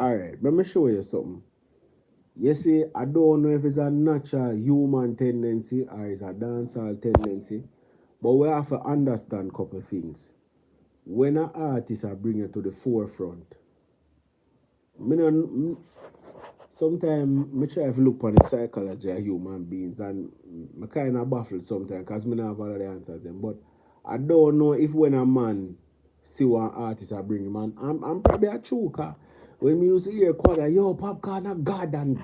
Alright, let me show you something. You see, I don't know if it's a natural human tendency or it's a dancehall tendency, but we have to understand a couple of things. When an artist are bring it to the forefront, sometimes I try to look on the psychology of human beings and I kind of baffled sometimes because I don't have all the answers. But I don't know if when a man see one artist I bring him, and I'm probably a true car. When we used to hear quarter, yo, Popcaan a God and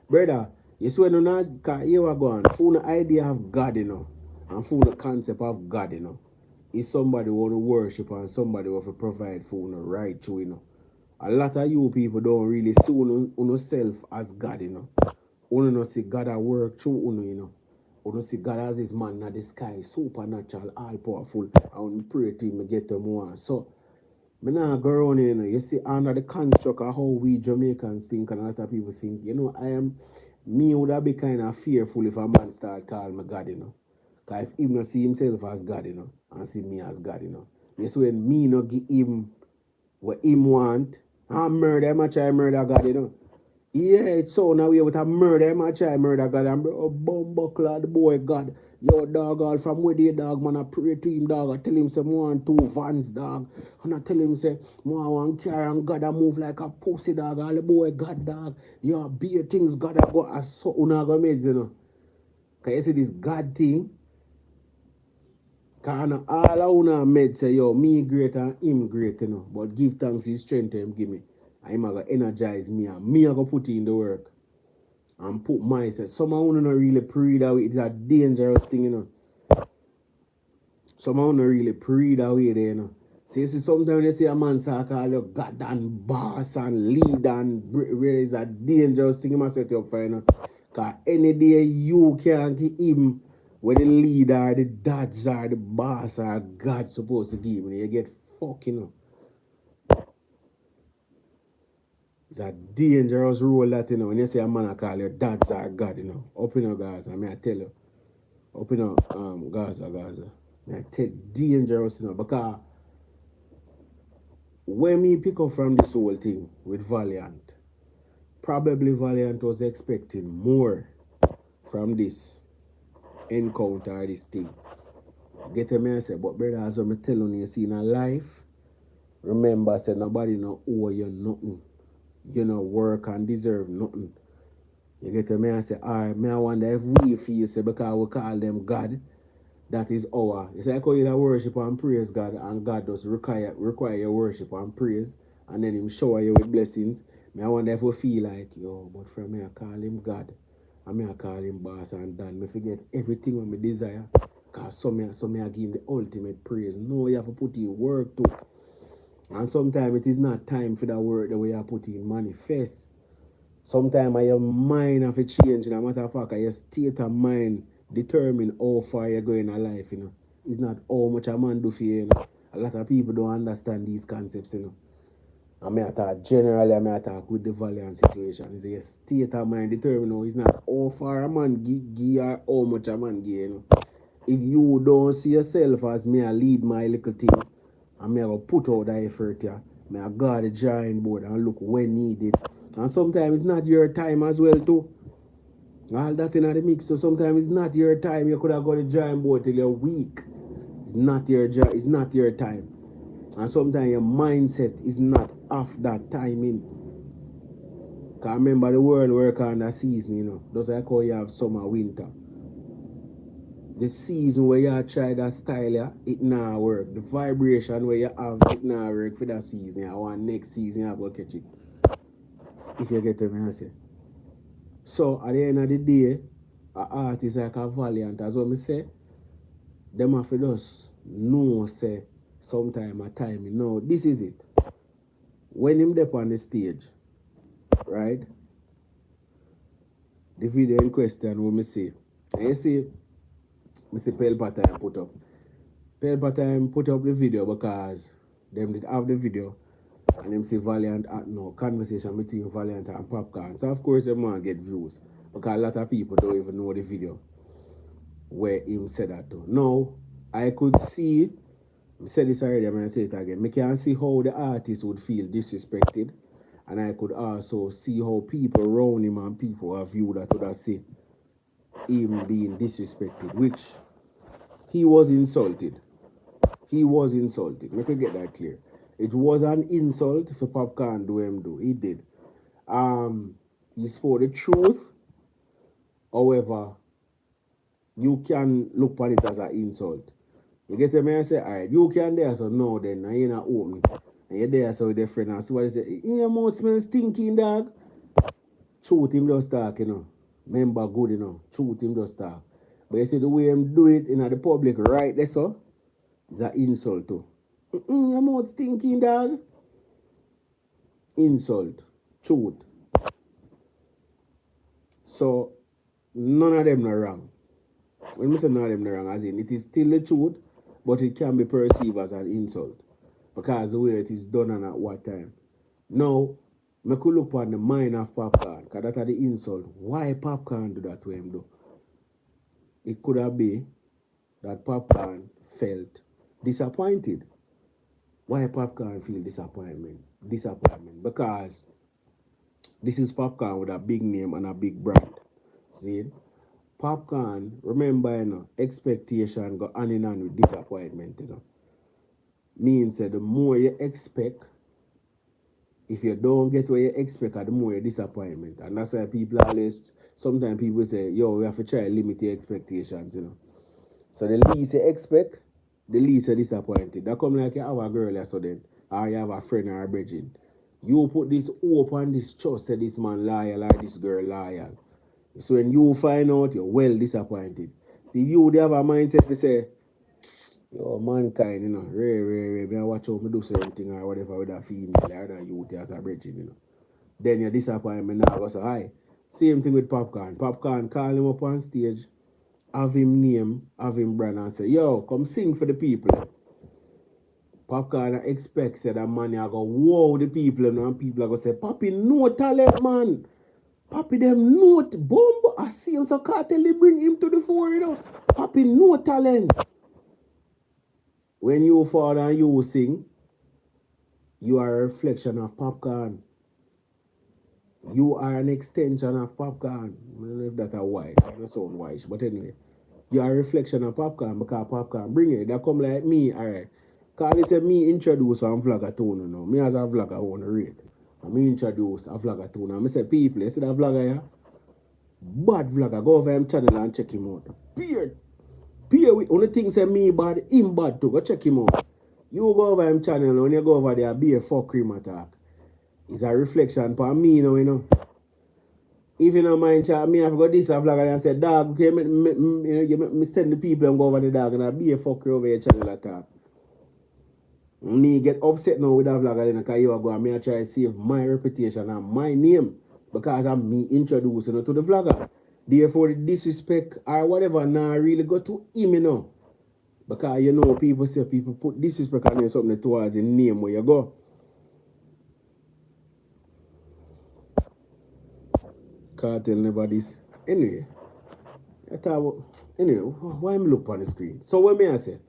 brother, you see when you not here we go on, full the idea of God, and full the concept of God, is somebody who want to worship and somebody who want to provide for right to, A lot of you people don't really see yourself as God, You don't see God at work through You don't see God as this man in the sky, supernatural, all powerful. I want to pray to him get them more. So I now go around here, you see, under the construct of how we Jamaicans think and a lot of people think, me would have be kind of fearful if a man start calling me God, Because if he not see himself as God, and see me as God, You see, when me not give him what him want, and murder him, I try murder God, Yeah, it's so now we with a murder him, I try murder God, and bumbuckler the boy God. Yo, dog, all from where the dog, man, I pray to him, dog. I tell him, say, want 2 vans, dog. And I tell him, say, one car and God, I move like a pussy, dog. All the boy, God, dog. Yo, be things, God, I go, I so, go make, Because you see this God thing, because all I want made say, yo, me great and him great, But give thanks his strength to him give me. And him going to energize me, and me I go put in the work. And put myself. Some of you not really pray that way. It's a dangerous thing, Some of you not really pray that way there, See, sometimes you see a man say, call you God and boss and lead and really is a dangerous thing you must set you up for, Because any day you can give him where the leader, the dads are, the boss are God supposed to give him, you get fucking, It's a dangerous role that, when you say a man I call your dads are God, Up in Gaza, I tell you. Up in Gaza. I tell dangerous, because when me pick up from this whole thing with Valiant, probably Valiant was expecting more from this encounter, this thing. Get me and say, but brother, as I'm telling you, see in a life, remember, say nobody no owe you nothing. You know, work and deserve nothing. You get me and say, alright, me I wonder if we feel say because we call them God, that is our. It's like how you worship and praise God, and God does require your worship and praise, and then him shower you with blessings. Me I wonder if we feel like, yo, but from me I call him God, and me I call him boss and done. Me forget everything what me desire. Cause some I give him the ultimate praise. No, you have to put in work too. And sometimes it is not time for that work the way you put in manifest. Sometimes your mind have to change. No matter of fact, your state of mind determine how far you're going in life, It's not how much a man do for you, A lot of people don't understand these concepts, I may talk generally, I may talk with the Valiant situation. It's your state of mind determine it's not how far a man give or how much a man give, If you don't see yourself as me I lead my little thing, and me I go put out the effort here, me I go the drawing board and look when needed. And sometimes it's not your time as well too. All that in the mix, so sometimes it's not your time. You could have got the drawing board till you're weak. It's not your job, it's not your time. And sometimes your mindset is not off that timing. Because remember the world work on the season, Just like how you have summer, winter. The season where you try that style, it not work. The vibration where you have, it not work for that season. I want next season, you have to catch it. If you get me, I say. So, at the end of the day, an artist like a Valiant, as what I say, them have to just know, say, sometime a time, this is it. When him up on the stage, right, the video in question, what I see, and you see, I see Pelpa put up. Pelpa put up the video because them did have the video and them see Valiant conversation between Valiant and Popcaan. So of course them want get views because a lot of people don't even know the video where him said that to. Now I could see, I said this already, I'm gonna say it again. I can see how the artist would feel disrespected, and I could also see how people around him and people have viewed that would have say him being disrespected, which he was insulted. He was insulted. Let me get that clear. It was an insult for Popcaan do him do. He did. He spoke the truth. However, you can look upon it as an insult. You get me and say, alright, you can there, so no then, and you're not open. And you're there, so with your friend, and see what they say, in your mouth smells stinking, dog. Truth him just talk, Remember good, Truth him just talk. But you see the way him do it in the public, right there, so, is an insult too. Your mouth stinking, dog. Insult. Truth. So, none of them are wrong. When we say none of them are wrong, as in, it is still the truth, but it can be perceived as an insult. Because the way it is done and at what time. Now, I could look on the mind of Popcaan, because that's the insult. Why Popcaan do that to him, though? It could have been that Popcaan felt disappointed. Why Popcaan feel disappointment? Because this is Popcaan with a big name and a big brand. See? Popcaan, remember, expectation go hand in hand with disappointment, Means that the more you expect, if you don't get what you expect, the more you disappointment. And that's why people always, sometimes people say, yo, we have to try to limit your expectations, So the least you expect, the least you're disappointed. That come like you have a girl or something, or you have a friend or a bridging. You put this hope and this trust, say this man loyal or this girl loyal. So when you find out, you're well disappointed. See, you they have a mindset to say, yo, mankind, rare, me watch out me do certain thing or whatever with a female or that youth as a bridging, Then your disappointment now go so high. Same thing with Popcaan. Popcaan call him up on stage, have him name, have him brand and say, yo, come sing for the people. Popcaan expects that man I go wow the people and people are gonna say, Papi no talent man. Papi them no bomb. I see him so Cartel bring him to the fore, you know. Papi no talent. When you fall and you sing, you are a reflection of Popcaan. You are an extension of Popcaan. I don't know if that's a white. I don't sound white, but anyway. You are a reflection of Popcaan because Popcaan bring it. They come like me, alright. Because they say me introduce one vlogger tone now. Me as a vlogger I want to rate. And me introduce a vlogger tone. And I say people, you see that vlogger here? Bad vlogger. Go over him channel and check him out. Period. Only thing say me bad, him bad too. Go check him out. You go over him channel and when you go over there, be a fuck cream attack. It's a reflection for me now, you know. If you don't mind, me have got this vlog and I said, dog, okay, me send the people and go over the dog and I be a fucker over your channel attack. Me get upset now with that vlog because you are going to try to save my reputation and my name because I'm me introducing you to the vlogger. Therefore, the disrespect or whatever now really go to him, you know. Because you know, people say people put disrespect on something towards the name where you go. Cartel never this. Anyway, why am I look on the screen? So what may I say?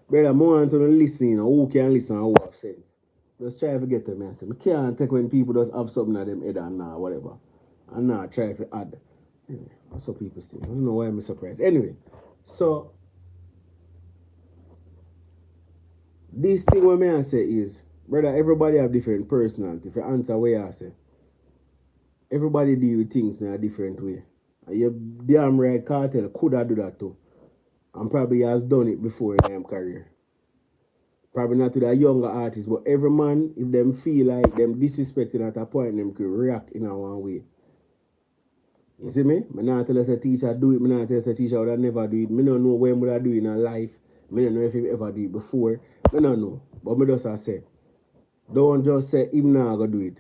Brother, more want to listen, you know, who can listen and who have sense. Just try to get them, I say. I can't take when people just have something at them head and nah, whatever. And now try to add. Anyway, that's what people say. I don't know why I'm surprised. Anyway, so this thing what may I say is, brother, everybody have different personality. If you answer what I say, everybody deal with things in a different way. And you damn right, Cartel could have do that too. And probably has done it before in their career. Probably not to the younger artists, but every man, if them feel like them disrespected at a point, them could react in a one way. You see me? I not tell us a teacher do it, I not tell us a teacher would never do it. I don't know when would I do it in a life. I don't know if he ever do it before. I don't know. But I just say, don't just say him not gonna do it.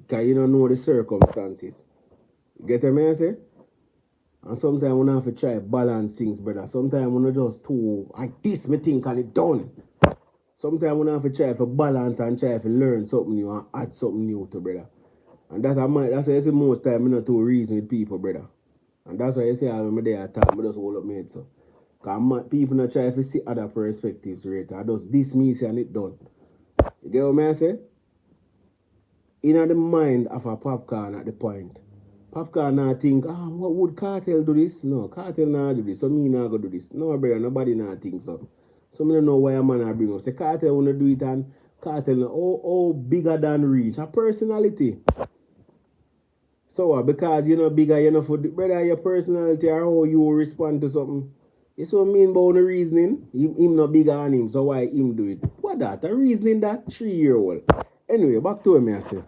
Because you don't know the circumstances. You get what I say? And sometimes we have to try balance things, brother. Sometimes we not just too like this me think and it done. Sometimes we have to try for balance and try to learn something new and add something new to brother. And that's why I say most time I not too reason with people, brother. And that's why I say when I'm there at time, I just hold up my head so. Because people not try to see other perspectives, right? I just dismiss it and it done. You get what I say? In the mind of a Popcaan at the point. Popcaan not think, what would Cartel do this? No, Cartel not do this, so me not go do this. No, brother, nobody not think so. So I don't know why a man I bring up. Say Cartel wanna do it and Cartel oh bigger than reach. A personality. So because you're not bigger, you're not for brother, your personality or how you respond to something. It's what I mean about the reasoning. Him not bigger than him, so why him do it? What that? A reasoning that 3-year-old. Anyway, back to him I say.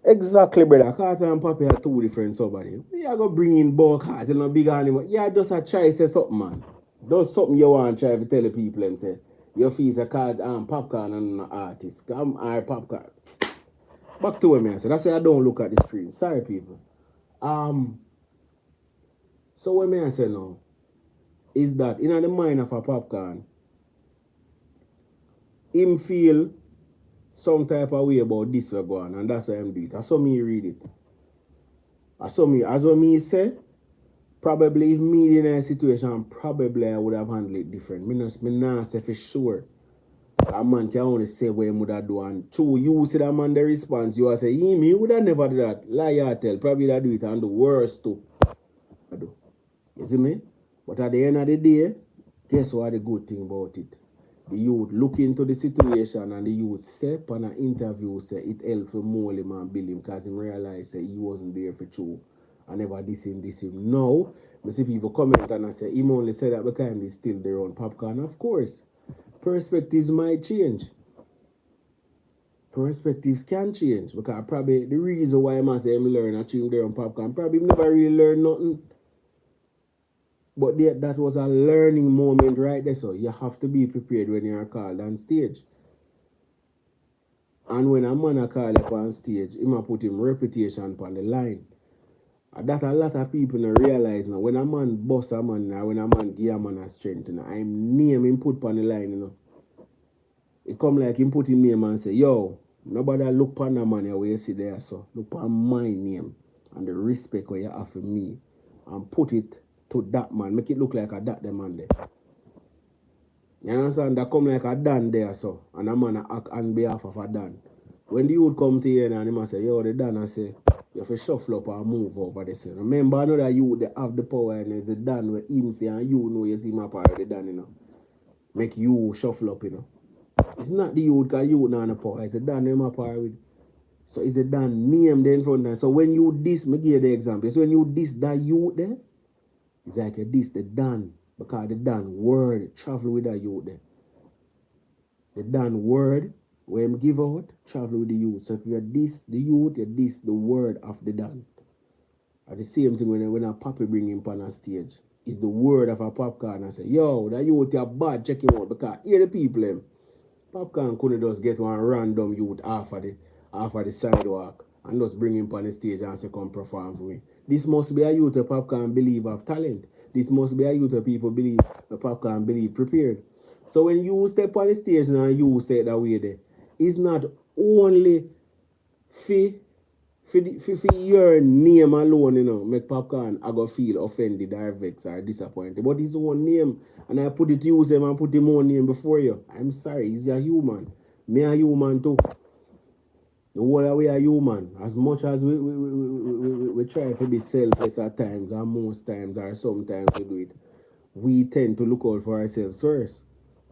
Exactly, brother. Cartel and Papi are two different somebody. You are going to bring in Bo Cartel, not bigger anymore. Yeah, just a try to say something, man. Do something you want to try to tell the people and say, your fees are called Popcaan and an artist. I'm Popcaan. Back to him, I say. That's why I don't look at the screen. Sorry, people. So what I say now is that in the mind of a Popcaan, him feel some type of way about this we're going, and that's why I'm doing it. I saw me read it. As what me say, probably if me in a situation, probably I would have handled it different. Me not say for sure. A man can only say what he would have done. And true, you see that man the response, you will say, he would have never do that. Lie or tell, probably that do it and the worst too. You see me? But at the end of the day, guess what the good thing about it? The youth look into the situation and the youth say on an interview say it helped for mold him and build him because he realized say he wasn't there for true. I never diss him. Now, I see people comment and I say him only said that because he's still there on Popcaan. Of course, perspectives might change. Perspectives can change because probably the reason why I say him learn a tune there on Popcaan, probably never really learned nothing. But that was a learning moment right there. So you have to be prepared when you're called on stage. And when a man called up on stage, he might put him reputation on the line. And that a lot of people don't realize now. When a man boss a man or when a man give a man a strength, you know, I'm name him put on the line, you know. It come like him put him name and say, yo, nobody look upon a man where you see there, so look upon my name and the respect where you have for me and put it to that man. Make it look like a that the man there. You understand? That come like a Dan there, so and a man act on behalf of a Dan. When the youth come to you and he must say, yo, the Dan, I say, you have to shuffle up and move over this. You know? Remember, I know that you they have the power and it's the Dan where him say and you know you see my power, the Dan, you know. Make you shuffle up, you know. It's not the youth because you not the power, it's the Dan they my power with. So it's the Dan name there in front of them. So when you this, me give you the example. So when you this that youth there, it's like a this the Dan. Because the Dan word travel with that youth there. The Dan word where him give out, travel with the youth. So if you're this the youth, you're this the word of the Dan. At the same thing when a puppy bring him on a stage, it's the word of a Popcaan. I say, yo, that youth are bad, check him out. Because here the people them. Popcaan couldn't just get one random youth off of the sidewalk and just bring him on the stage and say, come perform for me. This must be a youth that Popcaan believe of talent. This must be a youth that people believe, that Popcaan believe prepared. So when you step on the stage and you say it that way there, it's not only for your name alone, you know, make Popcaan I go feel offended or vexed or disappointed. But his own name, and I put it use him and put him own name before you. I'm sorry, he's a human. Me a human too. The whole we are human. As much as we try to be selfless at times, and most times, or sometimes we do it, we tend to look out for ourselves first.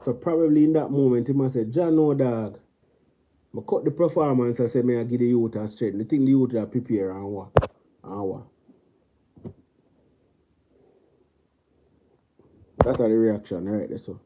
So probably in that moment, he must say, John, no dog. I cut the performance, I say, may I give the youth a strength. The thing the youth are prepare and what? And what? That's the reaction, right there, so.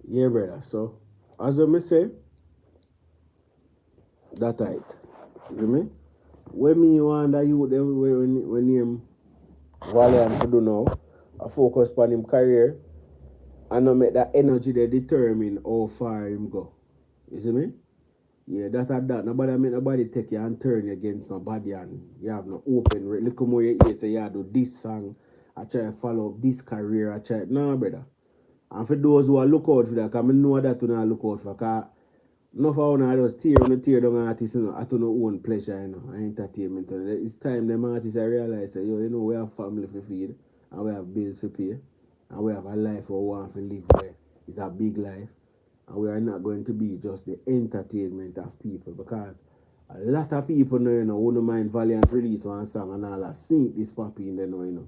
Yeah, brother. So, as I say, that right. You see me? When me want that you when him Valiant to do now, I focus on him career and I make that energy that determine how far him go. You see me? Yeah, that at that. Nobody make nobody take you and turn you against nobody and you have no open. Look more you hear say yeah do this song. I try to follow up this career. I try no brother. And for those who are look out for that, because I know that you not look out for because enough of una just tear down artists, you know, at our own pleasure, you know, and entertainment. And it's time them artists I realize that, yo, you know, we have family to feed, and we have bills to pay, and we have a life we want to live where it's a big life, and we are not going to be just the entertainment of people, because a lot of people know, you know, wouldn't mind Valiant release one song and all that, sing this poppy in there, you know.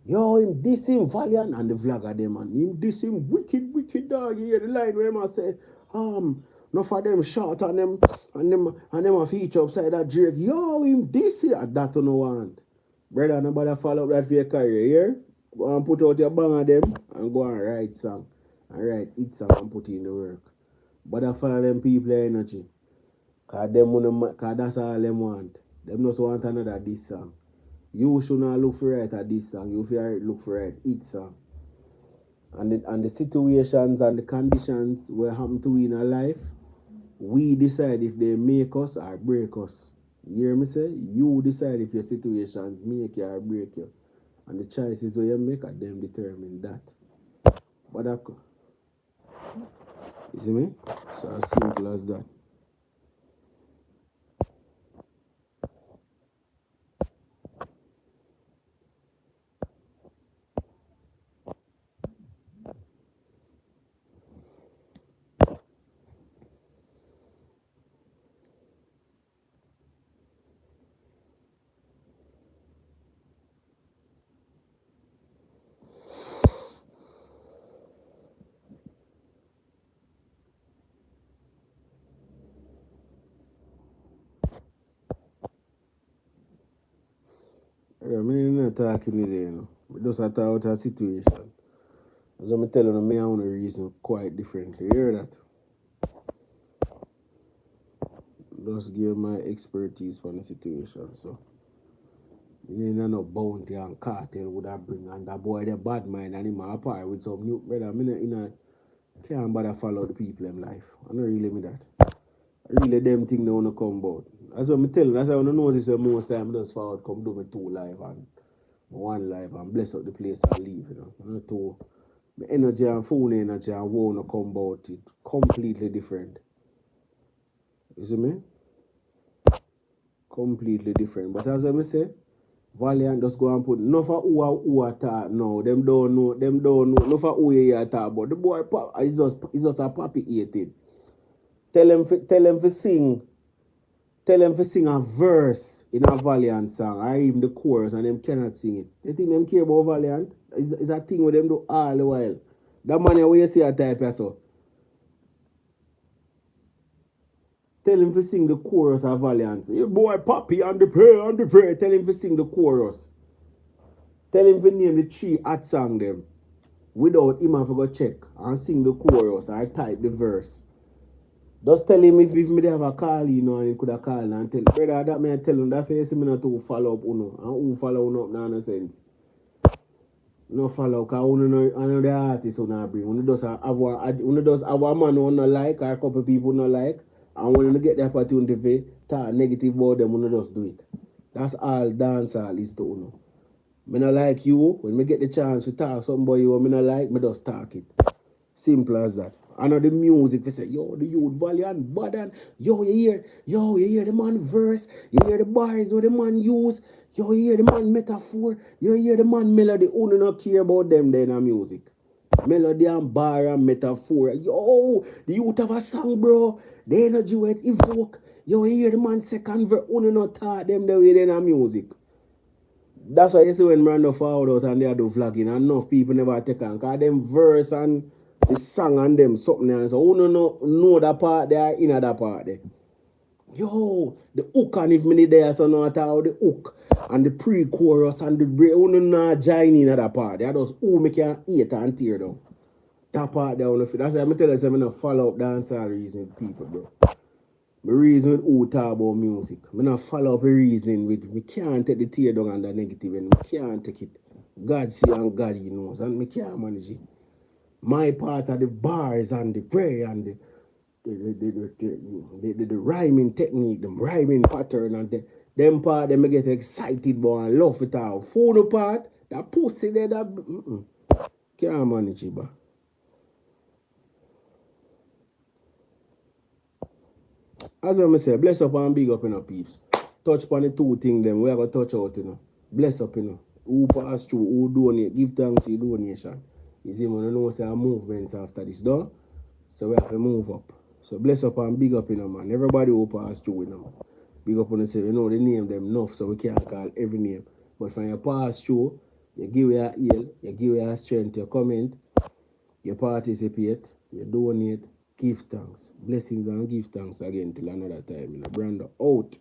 Yo, him this him Valiant and the vlogger them and him this him wicked dog. You hear the line where him a say, no for them short and them a feature upside that Drake. Yo, him this here that you no want. Brother, nobody follow up that for your career, here. Go and put out your bang of them and go and write song. And write it song and put in the work. But I follow them people energy. Cause that's all them want. Them just want another this song. You should not look for it at this song. You should look for it each song. And the situations and the conditions where happen to we in our life, we decide if they make us or break us. You hear me say? You decide if your situations make you or break you. And the choices where you make are them determine that. But that, you see me? So as simple as that. I'm not talking with you. I just talk out a situation. As I'm telling you, me I want to reason quite differently. You hear that? Just give my expertise on the situation. So, you know, no bounty and cartel would have bring and that boy the bad mind and him apart with some new brother. Can't bother follow the people in life. I don't really mean that. I really them thing they wanna come about. That's what I'm telling. That's how I notice that most time I just forward come do me 2 live and 1 live and bless up the place and leave, you know. Not two the energy and phone energy and wanna come about it completely different. You see me? Completely different. But as I say, Valiant just go and put enough of who are talk now. Them don't know. Enough of who you talk about. The boy pop is just a poppy eating. Tell him to sing. Tell them to sing a verse in a Valiant song or even the chorus and them cannot sing it. They think them care about Valiant? It's a thing with them do all the while. That man where you see a type of so. Tell him to sing the chorus of Valiant. Say, boy Poppy on the prayer. Tell him to sing the chorus. Tell him to name the 3 hot song them. Without him have to go check and sing the chorus or type the verse. Just tell him if me have a call, you know, and he could have called and tell brother that me I tell him that's why you see me not to follow up uno. And who follow uno up no sense. No follow cause uno no another artist uno bring. Uno does have a man who no like or a couple people no like. And when you get the opportunity to talk negative about them, uno just do it. That's all dancehall is to uno. Me not like you, when me get the chance to talk something about you me not like, me just talk it. Simple as that. I know the music, they say, yo, the youth Valiant, bad and yo, you hear the man verse, you hear the bars what the man use, yo, you hear the man metaphor, you hear the man melody, who do not care about them then in music. Melody and bar and metaphor. Yo, the youth have a song, bro. The energy with evoke. Yo, you hear the man second verse, who do not talk them the way they in music. That's why you see when Miranda forward out and they do vlogging, and enough people never take on. Because them verse and the song and them something else. So who no know that part there in that part there. Yo, the hook and if many there so not how the hook and the pre-chorus and the break. Who no not join in that part. They just who make you eat and tear down. That part there on the fit. That's why I tell you I'm not follow up dancehall reason people, bro. My reason with who talk about music. I not follow up a reasoning with me can't take the tear down and the negative and me can't take it. God see and God he knows and me can't manage it. My part of the bars and the prayer and the rhyming technique, the rhyming pattern and them part them get excited about and love it all. Phone part, that pussy there that can't manage it, but. As I say, bless up and big up, you know, peeps. Touch upon the 2 things them we have to touch out, you know. Bless up, you know. Who pass through, who donate, give thanks for donation. You see, man, you know, say movements after this, though. So we have to move up. So bless up and big up, you know, man. Everybody who pass through, you know. Big up on the say, you know, they name them enough, so we can't call every name. But when you pass through, you give your heal, you give your strength, you comment, you participate, you donate, give thanks. Blessings and give thanks again till another time. In a brand out.